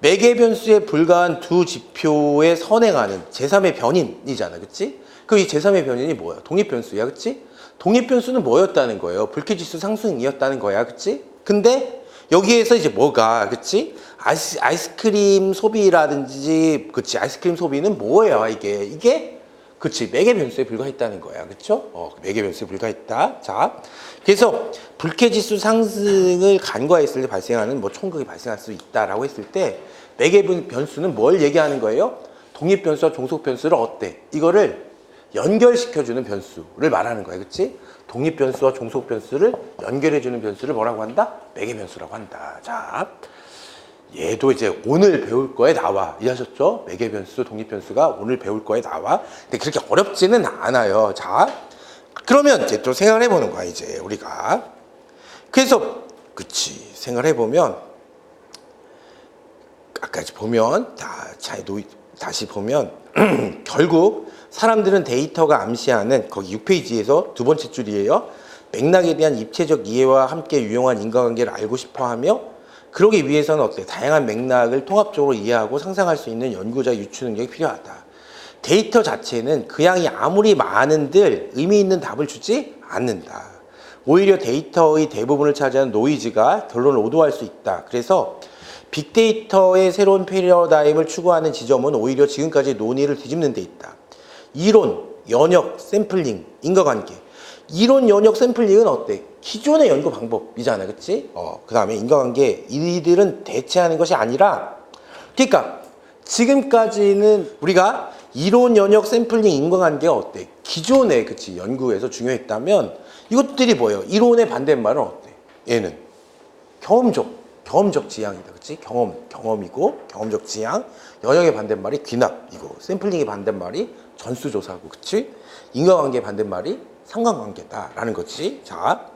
[SPEAKER 1] 매개 변수에 불과한 두 지표에 선행하는 제3의 변인이잖아. 그치? 그 이 제3의 변인이 뭐야? 독립 변수야. 그치? 독립 변수는 뭐였다는 거예요? 불쾌지수 상승이었다는 거야. 그치? 근데 여기에서 이제 뭐가 그치? 아이스크림 소비라든지 그치? 아이스크림 소비는 뭐예요? 이게 그치? 매개 변수에 불과했다는 거야. 그쵸? 매개 변수에 불과했다. 자, 그래서 불쾌지수 상승을 간과했을 때 발생하는 뭐 총극이 발생할 수 있다라고 했을 때 매개 변수는 뭘 얘기하는 거예요? 독립 변수와 종속 변수를 어때? 이거를 연결시켜주는 변수를 말하는 거야. 그치? 독립 변수와 종속 변수를 연결해주는 변수를 뭐라고 한다? 매개 변수라고 한다. 자, 얘도 이제 오늘 배울 거에 나와. 이해하셨죠? 매개 변수, 독립 변수가 오늘 배울 거에 나와. 근데 그렇게 어렵지는 않아요. 자, 그러면 이제 또 생각을 해보는 거야, 이제 우리가. 그래서, 그치. 생각을 해보면, 아까 이제 보면, 다시 보면, 결국 사람들은 데이터가 암시하는 거기 6페이지에서 두 번째 줄이에요. 맥락에 대한 입체적 이해와 함께 유용한 인과관계를 알고 싶어 하며 그러기 위해서는 어때? 다양한 맥락을 통합적으로 이해하고 상상할 수 있는 연구자 유추 능력이 필요하다. 데이터 자체는 그 양이 아무리 많은들 의미 있는 답을 주지 않는다. 오히려 데이터의 대부분을 차지하는 노이즈가 결론을 오도할 수 있다. 그래서 빅데이터의 새로운 패러다임을 추구하는 지점은 오히려 지금까지 논의를 뒤집는 데 있다. 이론, 연역, 샘플링, 인과관계. 이론, 연역, 샘플링은 어때? 기존의 연구 방법이잖아. 그치? 그 다음에 인과관계. 이들은 대체하는 것이 아니라 그러니까 지금까지는 우리가 이론, 연역, 샘플링, 인과관계가 어때? 기존의 그치 연구에서 중요했다면 이것들이 뭐예요? 이론의 반대말은 어때? 얘는 경험적 지향이다. 그치? 경험이고 경험적 지향. 연역의 반대말이 귀납이고 샘플링의 반대말이 전수조사고 그치? 인과관계의 반대말이 상관관계다라는 거지. 자,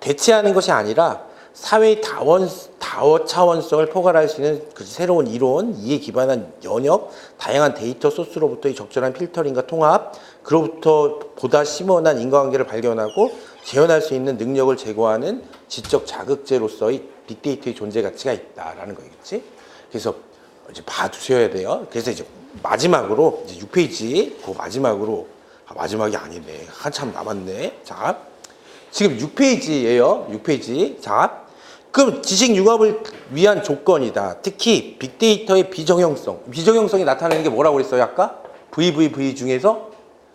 [SPEAKER 1] 대체하는 것이 아니라 사회의 다차원성을 포괄할 수 있는 새로운 이론, 이에 기반한 연역, 다양한 데이터 소스로부터의 적절한 필터링과 통합, 그로부터 보다 심원한 인과관계를 발견하고 재현할 수 있는 능력을 제고하는 지적 자극제로서의 빅데이터의 존재 가치가 있다라는 거겠지. 그래서 이제 봐두셔야 돼요. 그래서 이제 마지막으로 이제 6페이지 그 마지막으로 마지막이 아니네. 한참 남았네. 자, 지금 6페이지예요. 6페이지. 자, 그럼 지식 융합을 위한 조건이다. 특히 빅데이터의 비정형성. 비정형성이 나타내는 게 뭐라고 그랬어요? 아까? VVV 중에서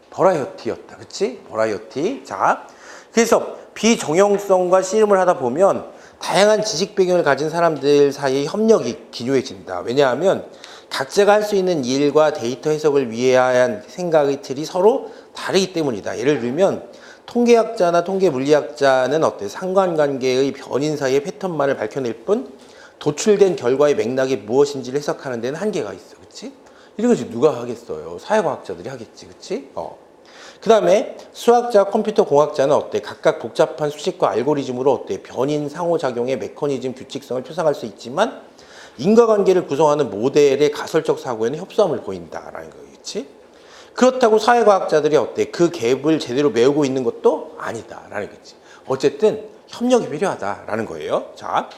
[SPEAKER 1] 버라이어티였다. 그치? 버라이어티. 자, 그래서 비정형성과 씨름을 하다 보면 다양한 지식 배경을 가진 사람들 사이의 협력이 기묘해진다. 왜냐하면 각자가 할 수 있는 일과 데이터 해석을 위한 생각의 틀이 서로 다르기 때문이다. 예를 들면 통계학자나 통계 물리학자는 어때? 상관관계의 변인 사이의 패턴만을 밝혀낼 뿐 도출된 결과의 맥락이 무엇인지를 해석하는 데는 한계가 있어. 그치? 이런 것이 누가 하겠어요? 사회과학자들이 하겠지. 그치? 그 다음에 수학자, 컴퓨터 공학자는 어때? 각각 복잡한 수식과 알고리즘으로 어때? 변인 상호작용의 메커니즘 규칙성을 표상할 수 있지만 인과관계를 구성하는 모델의 가설적 사고에는 협소함을 보인다라는 거겠지? 그렇다고 사회과학자들이 어때? 그 갭을 제대로 메우고 있는 것도 아니다라는 거지. 어쨌든 협력이 필요하다라는 거예요. 자,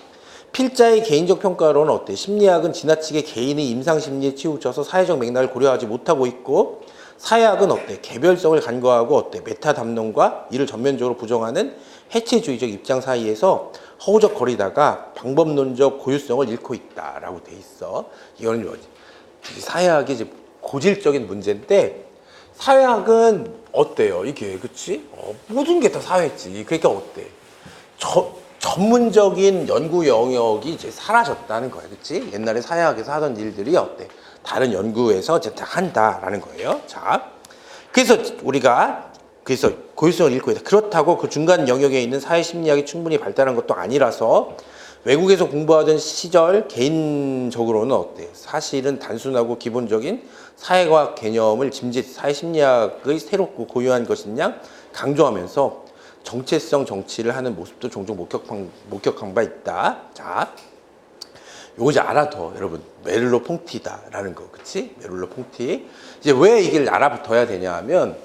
[SPEAKER 1] 필자의 개인적 평가로는 어때? 심리학은 지나치게 개인의 임상심리에 치우쳐서 사회적 맥락을 고려하지 못하고 있고 사회학은 어때? 개별성을 간과하고 어때? 메타 담론과 이를 전면적으로 부정하는 해체주의적 입장 사이에서 허우적거리다가 방법론적 고유성을 잃고 있다라고 돼 있어. 이거는 뭐지? 사회학이 이제 고질적인 문제인데 사회학은 어때요? 이게 그치? 모든 게 다 사회지. 그러니까 어때? 전문적인 연구 영역이 이제 사라졌다는 거야, 그치? 옛날에 사회학에서 하던 일들이 어때? 다른 연구에서 이제 다 한다라는 거예요. 자, 그래서 우리가 고유성을 잃고 있다. 그렇다고 그 중간 영역에 있는 사회 심리학이 충분히 발달한 것도 아니라서 외국에서 공부하던 시절 개인적으로는 어때? 사실은 단순하고 기본적인 사회과학 개념을 짐짓 사회 심리학의 새롭고 고유한 것이냐 강조하면서 정체성 정치를 하는 모습도 종종 목격한 바 있다. 자, 요거 이제 알아둬, 여러분. 메를로 퐁티다라는 거, 그치? 메를로 퐁티. 이제 왜 이걸 알아둬야 되냐 하면,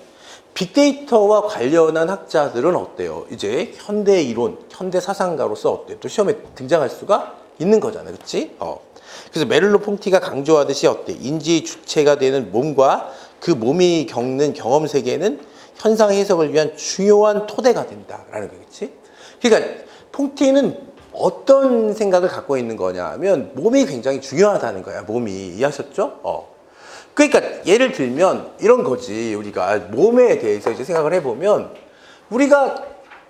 [SPEAKER 1] 빅데이터와 관련한 학자들은 어때요? 이제 현대 이론, 현대 사상가로서 어때요? 또 시험에 등장할 수가 있는 거잖아요, 그치? 그래서 메를로 퐁티가 강조하듯이 어때? 인지의 주체가 되는 몸과 그 몸이 겪는 경험 세계는 현상 해석을 위한 중요한 토대가 된다라는 거겠지? 그러니까 퐁티는 어떤 생각을 갖고 있는 거냐 하면 몸이 굉장히 중요하다는 거야. 몸이. 이해하셨죠? 그러니까 예를 들면 이런 거지. 우리가 몸에 대해서 이제 생각을 해보면 우리가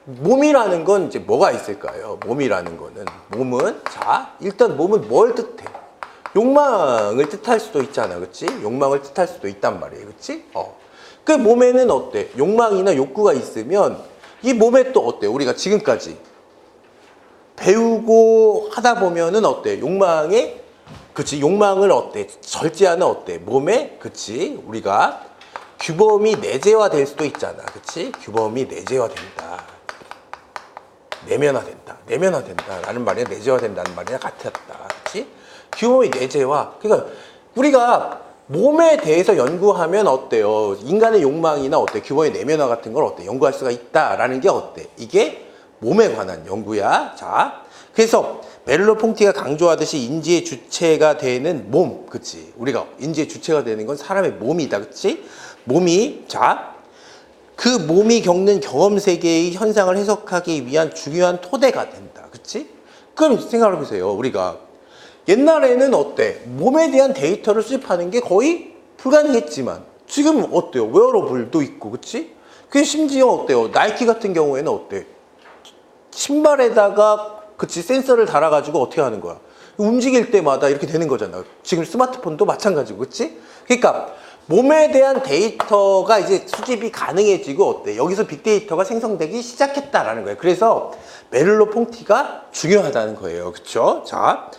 [SPEAKER 1] 몸이라는 건 이제 뭐가 있을까요? 몸이라는 거는. 몸은 자, 일단 몸은 뭘 뜻해? 욕망을 뜻할 수도 있잖아. 그치? 욕망을 뜻할 수도 있단 말이에요. 그치? 그 몸에는 어때? 욕망이나 욕구가 있으면 이 몸에 또 어때? 우리가 지금까지 배우고 하다 보면은 어때? 욕망에, 그치? 욕망을 어때? 절제하는 어때? 몸에, 그치? 우리가 규범이 내재화 될 수도 있잖아. 그치? 규범이 내재화 된다. 내면화된다. 내면화된다. 라는 말이야. 내재화 된다는 말이야. 같았다. 그치? 규범이 내재화. 그러니까 우리가 몸에 대해서 연구하면 어때요? 인간의 욕망이나 어때? 규범의 내면화 같은 걸 어때? 연구할 수가 있다라는 게 어때? 이게 몸에 관한 연구야. 자, 그래서 메를로 퐁티가 강조하듯이 인지의 주체가 되는 몸, 그치? 우리가 인지의 주체가 되는 건 사람의 몸이다, 그치? 몸이, 자, 그 몸이 겪는 경험 세계의 현상을 해석하기 위한 중요한 토대가 된다, 그치? 그럼 생각을 해보세요. 우리가 옛날에는 어때? 몸에 대한 데이터를 수집하는 게 거의 불가능했지만 지금 어때요? 웨어러블도 있고, 그치? 그게 심지어 어때요? 나이키 같은 경우에는 어때? 신발에다가 그치 센서를 달아가지고 어떻게 하는 거야? 움직일 때마다 이렇게 되는 거잖아. 지금 스마트폰도 마찬가지고, 그치? 그러니까 몸에 대한 데이터가 이제 수집이 가능해지고 어때? 여기서 빅데이터가 생성되기 시작했다라는 거예요. 그래서 메를로 퐁티가 중요하다는 거예요. 그쵸? 자,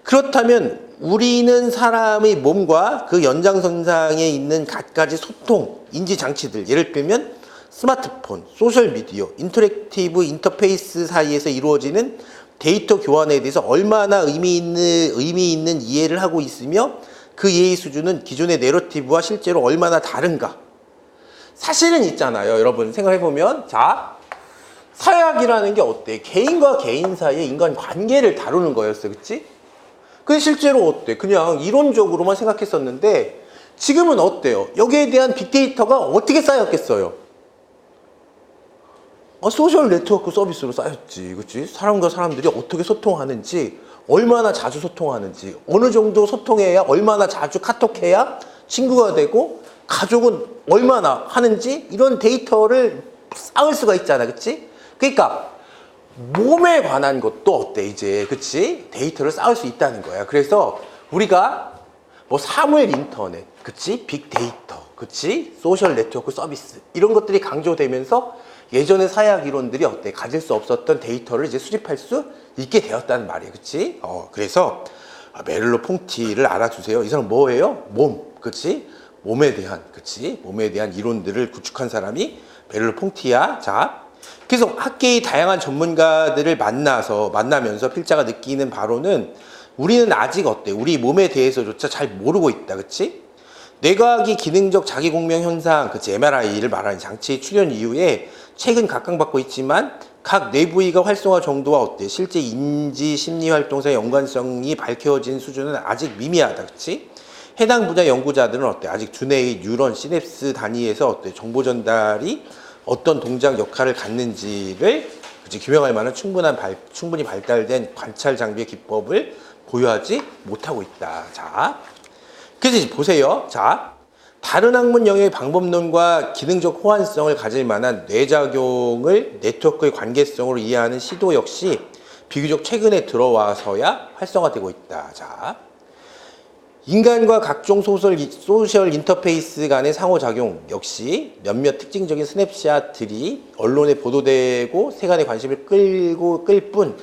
[SPEAKER 1] 그렇다면 우리는 사람의 몸과 그 연장선상에 있는 갖가지 소통, 인지 장치들, 예를 들면 스마트폰, 소셜미디어, 인터랙티브 인터페이스 사이에서 이루어지는 데이터 교환에 대해서 얼마나 의미 있는 이해를 하고 있으며 그 이해의 수준은 기존의 내러티브와 실제로 얼마나 다른가. 사실은 있잖아요. 여러분 생각해보면 자, 사회학이라는 게 어때? 개인과 개인 사이의 인간 관계를 다루는 거였어. 그치? 근데 실제로 어때? 그냥 이론적으로만 생각했었는데 지금은 어때요? 여기에 대한 빅데이터가 어떻게 쌓였겠어요? 소셜 네트워크 서비스로 쌓였지. 그치? 사람과 사람들이 어떻게 소통하는지, 얼마나 자주 소통하는지, 어느 정도 소통해야, 얼마나 자주 카톡해야 친구가 되고, 가족은 얼마나 하는지, 이런 데이터를 쌓을 수가 있잖아. 그치? 그러니까, 몸에 관한 것도 어때, 이제. 그치? 데이터를 쌓을 수 있다는 거야. 그래서 우리가 뭐 사물 인터넷, 그치? 빅데이터, 그치? 소셜 네트워크 서비스, 이런 것들이 강조되면서 예전의 사약 이론들이 어때? 가질 수 없었던 데이터를 이제 수집할 수 있게 되었다는 말이에요. 그치? 그래서 메를로 퐁티를 알아주세요. 이 사람 뭐예요? 몸. 그치? 몸에 대한, 그치? 몸에 대한 이론들을 구축한 사람이 메를로 퐁티야. 자. 그래서 학계의 다양한 전문가들을 만나면서 필자가 느끼는 바로는 우리는 아직 어때? 우리 몸에 대해서조차 잘 모르고 있다. 그치? 뇌과학이 기능적 자기공명 현상, 그치? MRI를 말하는 장치의 출현 이후에 최근 각광받고 있지만 각 뇌 부위가 활성화 정도와 어때? 실제 인지 심리 활동사의 연관성이 밝혀진 수준은 아직 미미하다. 그치? 해당 분야 연구자들은 어때? 아직 두뇌의 뉴런 시냅스 단위에서 어때? 정보 전달이 어떤 동작 역할을 갖는지를 그치? 규명할 만한 충분히 발달된 관찰 장비의 기법을 보유하지 못하고 있다. 자, 그래서 이제 보세요. 자, 다른 학문 영역의 방법론과 기능적 호환성을 가질 만한 뇌작용을 네트워크의 관계성으로 이해하는 시도 역시 비교적 최근에 들어와서야 활성화되고 있다. 자, 인간과 각종 소셜 인터페이스 간의 상호작용 역시 몇몇 특징적인 스냅샷들이 언론에 보도되고 세간의 관심을 끌 뿐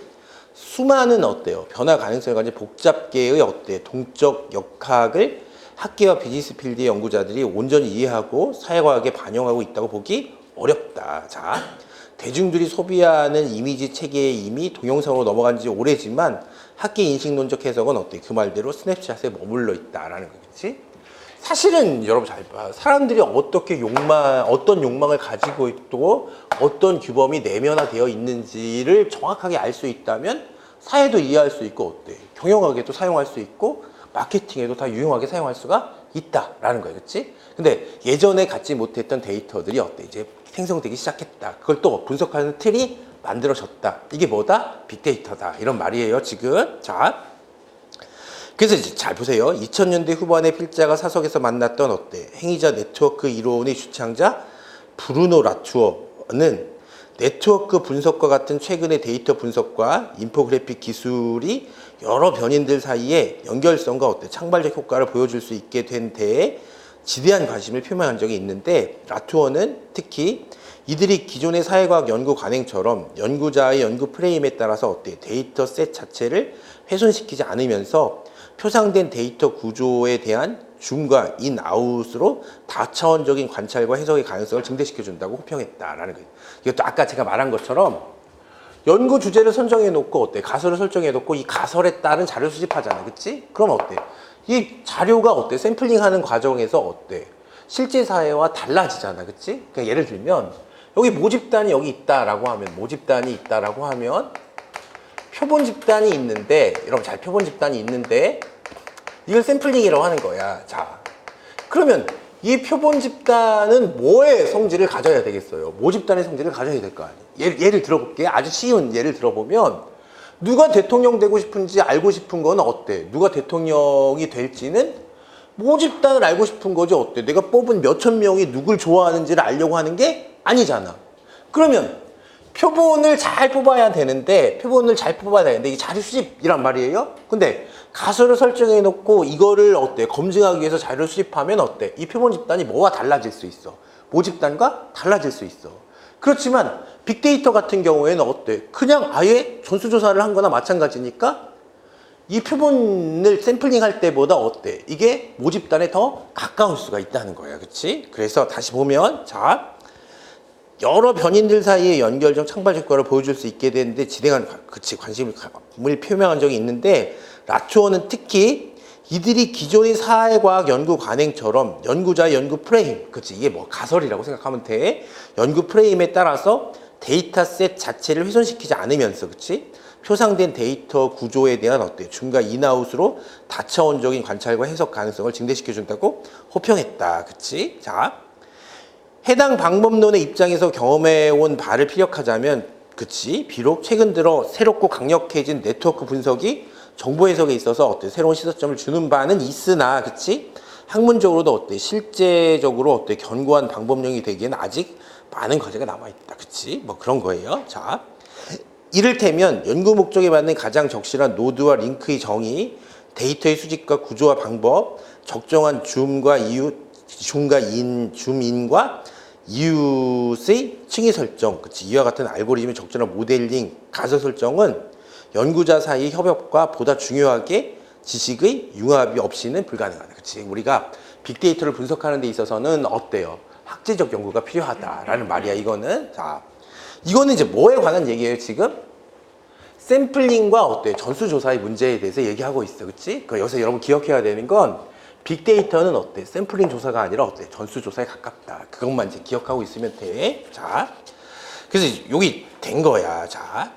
[SPEAKER 1] 수많은 어때요? 변화 가능성을 가진 복잡계의 어때? 동적 역학을 학계와 비즈니스 필드의 연구자들이 온전히 이해하고 사회과학에 반영하고 있다고 보기 어렵다. 자, 대중들이 소비하는 이미지 체계에 이미 동영상으로 넘어간 지 오래지만 학계 인식론적 해석은 어때? 그 말대로 스냅샷에 머물러 있다라는 거겠지? 사실은 여러분 잘 봐. 사람들이 어떤 욕망을 가지고 있고 어떤 규범이 내면화되어 있는지를 정확하게 알 수 있다면 사회도 이해할 수 있고 어때? 경영학에도 사용할 수 있고 마케팅에도 다 유용하게 사용할 수가 있다라는 거예요. 그렇지? 근데 예전에 갖지 못했던 데이터들이 어때? 이제 생성되기 시작했다. 그걸 또 분석하는 틀이 만들어졌다. 이게 뭐다? 빅데이터다. 이런 말이에요, 지금. 자. 그래서 이제 잘 보세요. 2000년대 후반에 필자가 사석에서 만났던 어때? 행위자 네트워크 이론의 주창자 브루노 라투어는 네트워크 분석과 같은 최근의 데이터 분석과 인포그래픽 기술이 여러 변인들 사이에 연결성과 어때? 창발적 효과를 보여줄 수 있게 된 데에 지대한 관심을 표명한 적이 있는데 라투어는 특히 이들이 기존의 사회과학 연구 관행처럼 연구자의 연구 프레임에 따라서 어때? 데이터 셋 자체를 훼손시키지 않으면서 표상된 데이터 구조에 대한 줌과 인, 아웃으로 다차원적인 관찰과 해석의 가능성을 증대시켜준다고 호평했다라는 거예요. 이것도 아까 제가 말한 것처럼 연구 주제를 선정해 놓고 어때? 가설을 설정해 놓고 이 가설에 따른 자료 수집하잖아. 그치? 그럼 어때? 이 자료가 어때? 샘플링 하는 과정에서 어때? 실제 사회와 달라지잖아. 그치? 그러니까 예를 들면 여기 모집단이 여기 있다라고 하면 표본 집단이 있는데 여러분 잘 표본 집단이 있는데 이걸 샘플링이라고 하는 거야. 자, 그러면 이 표본 집단은 뭐의 성질을 가져야 되겠어요? 모집단의 성질을 가져야 될 거 아니에요. 예를 들어볼게요. 아주 쉬운 예를 들어보면 누가 대통령 되고 싶은지 알고 싶은 건 어때? 누가 대통령이 될지는 모집단을 알고 싶은 거지 어때? 내가 뽑은 몇천 명이 누굴 좋아하는지를 알려고 하는 게 아니잖아. 그러면 표본을 잘 뽑아야 되는데 이게 자료 수집이란 말이에요. 근데 가설을 설정해 놓고 이거를 어때? 검증하기 위해서 자료를 수집하면 어때? 이 표본 집단이 뭐와 달라질 수 있어? 모집단과 달라질 수 있어. 그렇지만 빅데이터 같은 경우에는 어때? 그냥 아예 전수조사를 한 거나 마찬가지니까 이 표본을 샘플링 할 때보다 어때? 이게 모집단에 더 가까울 수가 있다는 거예요. 그치? 그래서 다시 보면 자, 여러 변인들 사이의 연결적 창발 효과를 보여줄 수 있게 되는데 지대한 관심을 표명한 적이 있는데 라투어는 특히 이들이 기존의 사회과학 연구 관행처럼 연구자의 연구 프레임, 그치? 이게 뭐 가설이라고 생각하면 돼. 연구 프레임에 따라서 데이터셋 자체를 훼손시키지 않으면서, 그치? 표상된 데이터 구조에 대한 어때? 줌과 인아웃으로 다차원적인 관찰과 해석 가능성을 증대시켜준다고 호평했다. 그치? 자. 해당 방법론의 입장에서 경험해온 바를 피력하자면, 그치? 비록 최근 들어 새롭고 강력해진 네트워크 분석이 정보 해석에 있어서 어때? 새로운 시사점을 주는 바는 있으나, 그치? 학문적으로도 어때? 실제적으로 어때? 견고한 방법론이 되기에는 아직 많은 과제가 남아있다. 그치? 뭐 그런 거예요. 자, 이를테면 연구 목적에 맞는 가장 적실한 노드와 링크의 정의, 데이터의 수집과 구조와 방법, 적정한 줌과 줌인과 이웃의 층위 설정, 그치? 이와 같은 알고리즘의 적절한 모델링, 가설 설정은 연구자 사이의 협업과 보다 중요하게 지식의 융합이 없이는 불가능하다. 그치? 우리가 빅데이터를 분석하는 데 있어서는 어때요? 학제적 연구가 필요하다라는 말이야, 이거는. 자, 이거는 이제 뭐에 관한 얘기예요, 지금? 샘플링과 어때? 전수조사의 문제에 대해서 얘기하고 있어. 그치? 여기서 여러분 기억해야 되는 건 빅데이터는 어때? 샘플링 조사가 아니라 어때? 전수조사에 가깝다. 그것만 이제 기억하고 있으면 돼. 자, 그래서 여기 된 거야. 자,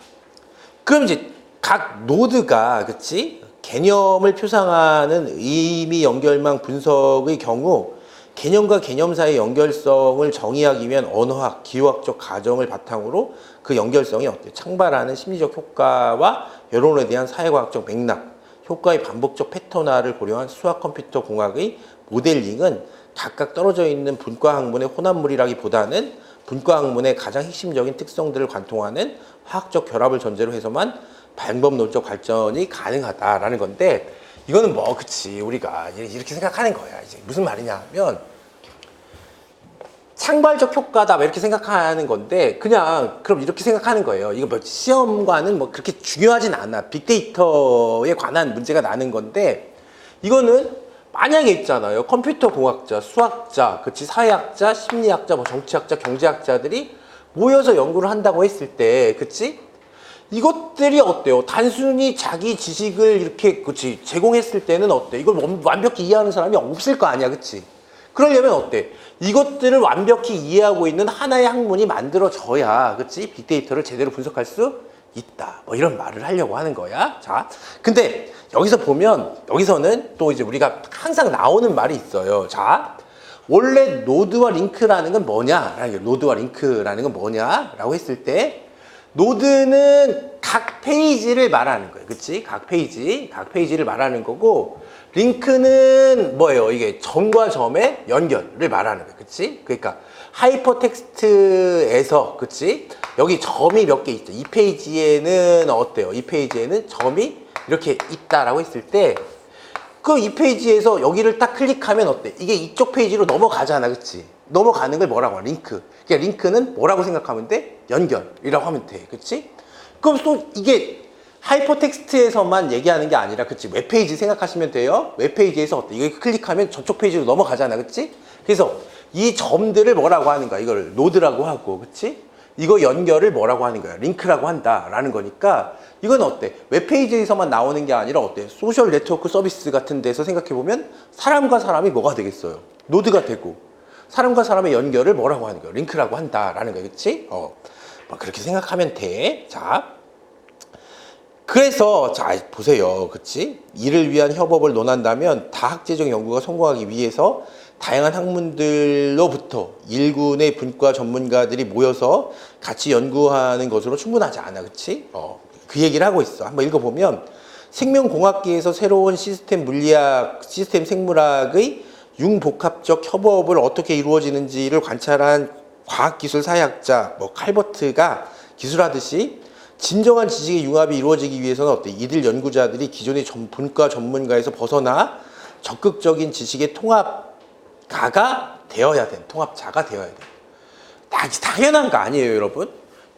[SPEAKER 1] 그럼 이제 각 노드가, 그치? 개념을 표상하는 의미 연결망 분석의 경우 개념과 개념 사이의 연결성을 정의하기 위한 언어학, 기호학적 가정을 바탕으로 그 연결성이 어때? 창발하는 심리적 효과와 여론에 대한 사회과학적 맥락, 효과의 반복적 패턴화를 고려한 수학 컴퓨터 공학의 모델링은 각각 떨어져 있는 분과 학문의 혼합물이라기보다는 분과 학문의 가장 핵심적인 특성들을 관통하는 화학적 결합을 전제로 해서만 방법론적 발전이 가능하다라는 건데, 이거는 뭐 그치, 우리가 이렇게 생각하는 거야. 이제 무슨 말이냐 하면 창발적 효과다 뭐 이렇게 생각하는 건데, 그냥 그럼 이렇게 생각하는 거예요. 이거 뭐 시험과는 뭐 그렇게 중요하진 않아. 빅데이터에 관한 문제가 나는 건데, 이거는 만약에 있잖아요, 컴퓨터 공학자, 수학자, 그치, 사회학자, 심리학자, 뭐 정치학자, 경제학자들이 모여서 연구를 한다고 했을 때, 그치, 이것들이 어때요? 단순히 자기 지식을 이렇게, 그치, 제공했을 때는 어때? 이걸 완벽히 이해하는 사람이 없을 거 아니야, 그치? 그러려면 어때? 이것들을 완벽히 이해하고 있는 하나의 학문이 만들어져야, 그치? 빅데이터를 제대로 분석할 수 있다. 뭐 이런 말을 하려고 하는 거야. 자, 근데 여기서 보면, 여기서는 또 이제 우리가 항상 나오는 말이 있어요. 자, 원래 노드와 링크라는 건 뭐냐? 노드와 링크라는 건 뭐냐라고 했을 때, 노드는 각 페이지를 말하는 거예요. 그치? 각 페이지를 말하는 거고, 링크는 뭐예요? 이게 점과 점의 연결을 말하는 거예요. 그치? 그러니까 하이퍼텍스트에서, 그치? 여기 점이 몇 개 있죠. 이 페이지에는 어때요? 이 페이지에는 점이 이렇게 있다라고 했을 때, 그 이 페이지에서 여기를 딱 클릭하면 어때? 이게 이쪽 페이지로 넘어가잖아. 그치? 넘어가는 걸 뭐라고 하냐? 링크. 그러니까 링크는 뭐라고 생각하면 돼? 연결이라고 하면 돼. 그치? 그럼 또 이게 하이퍼텍스트에서만 얘기하는 게 아니라, 그치? 웹페이지 생각하시면 돼요. 웹페이지에서 어때? 이거 클릭하면 저쪽 페이지로 넘어가잖아. 그치? 그래서 이 점들을 뭐라고 하는 거야? 이걸 노드라고 하고, 그치? 이거 연결을 뭐라고 하는 거야? 링크라고 한다라는 거니까, 이건 어때? 웹페이지에서만 나오는 게 아니라 어때? 소셜 네트워크 서비스 같은 데서 생각해보면 사람과 사람이 뭐가 되겠어요? 노드가 되고, 사람과 사람의 연결을 뭐라고 하는 거야? 링크라고 한다라는 거야. 그치? 뭐 그렇게 생각하면 돼. 자, 그래서 자 보세요. 그치? 이를 위한 협업을 논한다면 다학제적 연구가 성공하기 위해서 다양한 학문들로부터 일군의 분과 전문가들이 모여서 같이 연구하는 것으로 충분하지 않아. 그치? 그 얘기를 하고 있어. 한번 읽어보면, 생명공학계에서 새로운 시스템 물리학, 시스템 생물학의 융복합적 협업을 어떻게 이루어지는지를 관찰한 과학기술 사회학자 칼버트가 기술하듯이 진정한 지식의 융합이 이루어지기 위해서는 어때? 이들 연구자들이 기존의 분과 전문가에서 벗어나 적극적인 지식의 통합자가 되어야 돼. 당연한 거 아니에요, 여러분?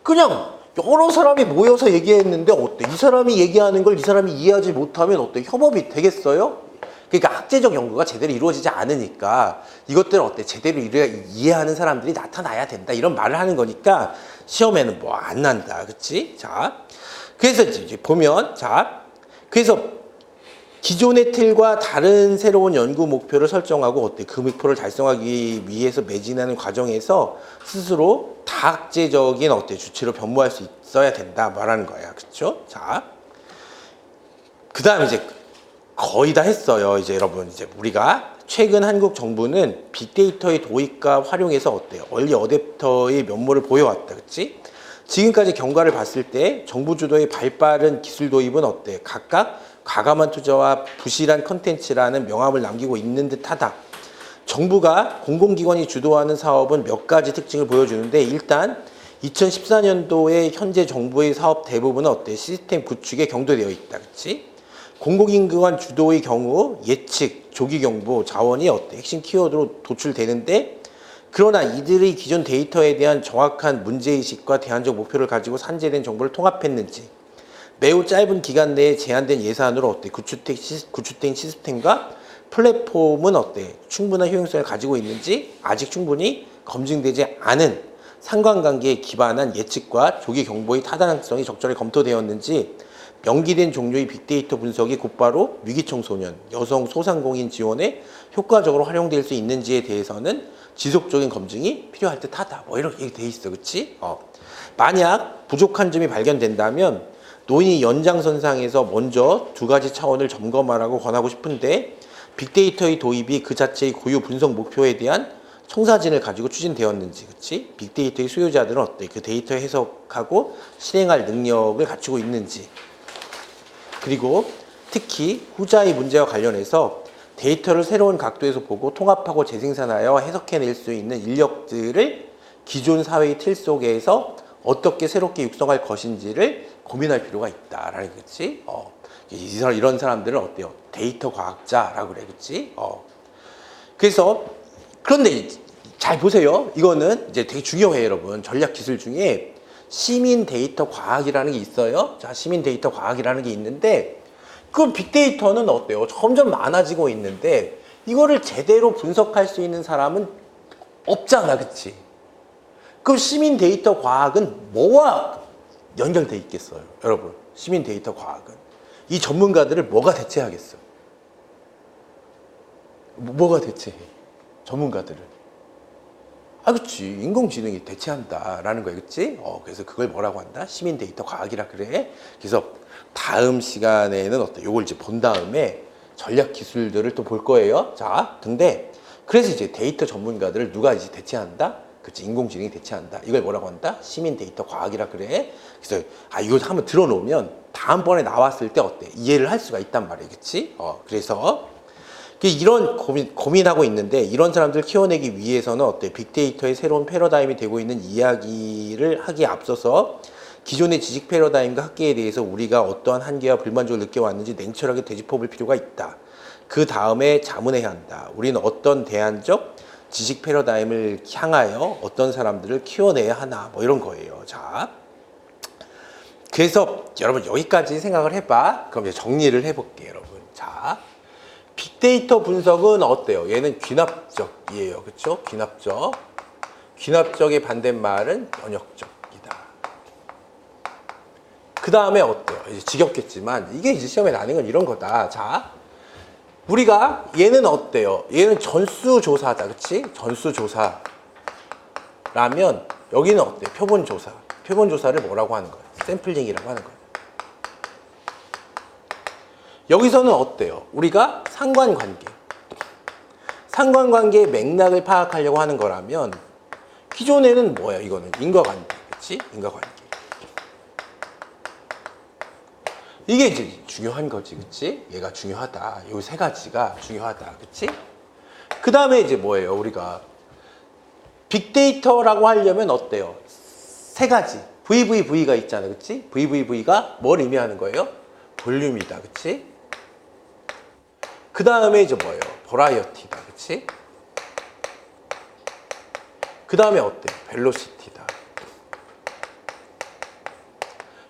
[SPEAKER 1] 그냥 여러 사람이 모여서 얘기했는데 어때? 이 사람이 얘기하는 걸 이 사람이 이해하지 못하면 어때? 협업이 되겠어요? 그러니까 학제적 연구가 제대로 이루어지지 않으니까 이것들을 어때? 제대로 이해하는 사람들이 나타나야 된다. 이런 말을 하는 거니까 시험에는 뭐 안 난다. 그치? 자, 그래서 이제 보면, 자, 그래서 기존의 틀과 다른 새로운 연구 목표를 설정하고 어때? 그 목표를 달성하기 위해서 매진하는 과정에서 스스로 다학제적인 어때? 주체로 변모할 수 있어야 된다. 말하는 거야. 그쵸? 자, 그 다음에 이제 거의 다 했어요. 이제 여러분, 이제 우리가 최근 한국 정부는 빅데이터의 도입과 활용에서 어때요? 얼리 어댑터의 면모를 보여왔다. 그치? 지금까지 경과를 봤을 때 정부 주도의 발빠른 기술 도입은 어때? 각각 과감한 투자와 부실한 컨텐츠라는 명함을 남기고 있는 듯하다. 정부가 공공기관이 주도하는 사업은 몇 가지 특징을 보여주는데 일단 2014년도에 현재 정부의 사업 대부분은 어때? 시스템 구축에 경도되어 있다. 그치? 공공기관 주도의 경우 예측, 조기경보, 자원이 어때? 핵심 키워드로 도출되는데 그러나 이들의 기존 데이터에 대한 정확한 문제의식과 대안적 목표를 가지고 산재된 정보를 통합했는지 매우 짧은 기간 내에 제한된 예산으로 어때? 구축된 시스템과 플랫폼은 어때? 충분한 효용성을 가지고 있는지 아직 충분히 검증되지 않은 상관관계에 기반한 예측과 조기 경보의 타당성이 적절히 검토되었는지 명기된 종류의 빅데이터 분석이 곧바로 위기 청소년, 여성 소상공인 지원에 효과적으로 활용될 수 있는지에 대해서는 지속적인 검증이 필요할 듯하다. 뭐 이렇게 돼 있어, 그렇지? 만약 부족한 점이 발견된다면 노인이 연장선상에서 먼저 두 가지 차원을 점검하라고 권하고 싶은데 빅데이터의 도입이 그 자체의 고유 분석 목표에 대한 청사진을 가지고 추진되었는지, 그렇지? 빅데이터의 수요자들은 어때? 그 데이터 해석하고 실행할 능력을 갖추고 있는지. 그리고 특히 후자의 문제와 관련해서 데이터를 새로운 각도에서 보고 통합하고 재생산하여 해석해낼 수 있는 인력들을 기존 사회의 틀 속에서 어떻게 새롭게 육성할 것인지를 고민할 필요가 있다라는 거지. 이런 사람들은 어때요? 데이터 과학자라고 그래, 그렇지? 그래서 그런데 잘 보세요. 이거는 이제 되게 중요해요, 여러분. 전략 기술 중에 시민 데이터 과학이라는 게 있어요. 자, 시민 데이터 과학이라는 게 있는데 그 빅데이터는 어때요? 점점 많아지고 있는데 이거를 제대로 분석할 수 있는 사람은 없잖아, 그치? 그럼 시민 데이터 과학은 뭐와 연결돼 있겠어요, 여러분? 시민 데이터 과학은 이 전문가들을 뭐가 대체하겠어요? 뭐가 대체해? 전문가들을. 그치. 인공지능이 대체한다라는 거야, 그치? 그래서 그걸 뭐라고 한다? 시민 데이터 과학이라 그래. 그래서 다음 시간에는 어때? 요걸 이제 본 다음에 전략 기술들을 또 볼 거예요. 자, 근데 그래서 이제 데이터 전문가들을 누가 이제 대체한다? 그치. 인공지능이 대체한다. 이걸 뭐라고 한다? 시민 데이터 과학이라 그래. 그래서 이거 한번 들어놓으면 다음번에 나왔을 때 어때? 이해를 할 수가 있단 말이야, 그치? 그래서 이런 고민하고 있는데 이런 사람들 키워내기 위해서는 어때? 빅데이터의 새로운 패러다임이 되고 있는 이야기를 하기에 앞서서 기존의 지식 패러다임과 학계에 대해서 우리가 어떠한 한계와 불만족을 느껴왔는지 냉철하게 되짚어볼 필요가 있다. 그 다음에 자문해야 한다. 우리는 어떤 대안적 지식 패러다임을 향하여 어떤 사람들을 키워내야 하나 뭐 이런 거예요. 자, 그래서 여러분 여기까지 생각을 해봐. 그럼 이제 정리를 해볼게요, 여러분. 자, 빅데이터 분석은 어때요? 얘는 귀납적이에요. 그렇죠? 귀납적. 귀납적의 반대말은 번역적이다. 그 다음에 어때요? 이제 지겹겠지만 이게 이제 시험에 나는 건 이런 거다. 자, 우리가 얘는 어때요? 얘는 전수조사다. 그치? 전수조사라면 여기는 어때요? 표본조사. 표본조사를 뭐라고 하는 거예요? 샘플링이라고 하는 거예요. 여기서는 어때요? 우리가 상관관계. 상관관계의 맥락을 파악하려고 하는 거라면 기존에는 뭐야? 이거는 인과관계. 그치? 인과관계. 이게 이제 중요한 거지. 그치? 얘가 중요하다. 요 세 가지가 중요하다. 그치? 그 다음에 이제 뭐예요? 우리가 빅데이터라고 하려면 어때요? 세 가지. VVV가 있잖아. 그치? VVV가 뭘 의미하는 거예요? 볼륨이다. 그치? 그 다음에 이제 뭐예요? 버라이어티다. 그치? 그 다음에 어때요? 벨로시티다.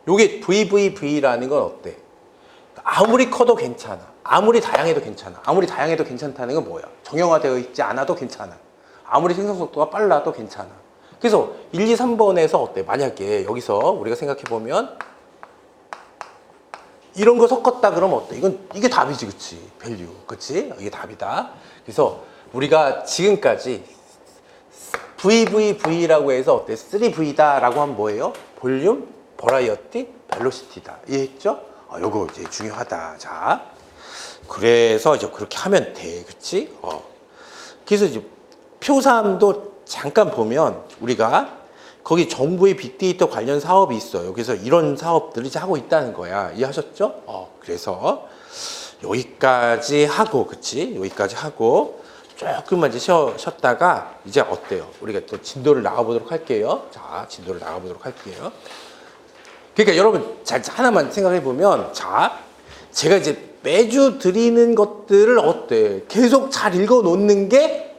[SPEAKER 1] 요게 VVV라는 건 어때? 아무리 커도 괜찮아. 아무리 다양해도 괜찮아. 아무리 다양해도 괜찮다는 건 뭐야? 정형화되어 있지 않아도 괜찮아. 아무리 생성 속도가 빨라도 괜찮아. 그래서 1, 2, 3번에서 어때? 만약에 여기서 우리가 생각해보면 이런 거 섞었다 그러면 어때? 이게 답이지, 그치? 밸류, 그치? 이게 답이다. 그래서 우리가 지금까지 VVV라고 해서 어때? 3V다 라고 하면 뭐예요? 볼륨, 버라이어티, 벨로시티다. 이해했죠? 요거 이제 중요하다. 자, 그래서 이제 그렇게 하면 돼. 그치? 그래서 이제 표3도 잠깐 보면 우리가 거기 정부의 빅데이터 관련 사업이 있어요. 그래서 이런 사업들을 이제 하고 있다는 거야. 이해하셨죠? 그래서 여기까지 하고, 그치? 여기까지 하고 조금만 이제 쉬었다가 이제 어때요? 우리가 또 진도를 나가보도록 할게요. 자, 진도를 나가보도록 할게요. 그러니까 여러분 잘 하나만 생각해 보면, 자, 제가 이제 매주 드리는 것들을 어때? 계속 잘 읽어 놓는 게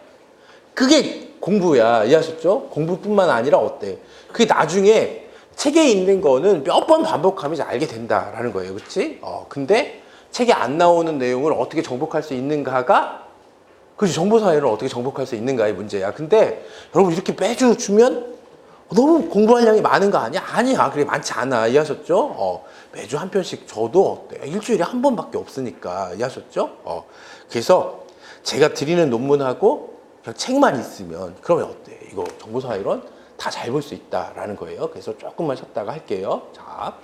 [SPEAKER 1] 그게 공부야. 이해하셨죠? 공부뿐만 아니라 어때? 그게 나중에 책에 있는 거는 몇 번 반복하면 이제 알게 된다라는 거예요. 그렇지? 근데 책에 안 나오는 내용을 어떻게 정복할 수 있는가가, 그렇지, 정보사회를 어떻게 정복할 수 있는가의 문제야. 근데 여러분 이렇게 매주 주면 너무 공부할 양이 많은 거 아니야? 아니야. 그게 많지 않아. 이해하셨죠? 매주 한 편씩 줘도 어때? 일주일에 한 번밖에 없으니까. 이해하셨죠? 그래서 제가 드리는 논문하고 그냥 책만 있으면 그러면 어때? 이거 정보사회론 다 잘 볼 수 있다라는 거예요. 그래서 조금만 쉬었다가 할게요. 자.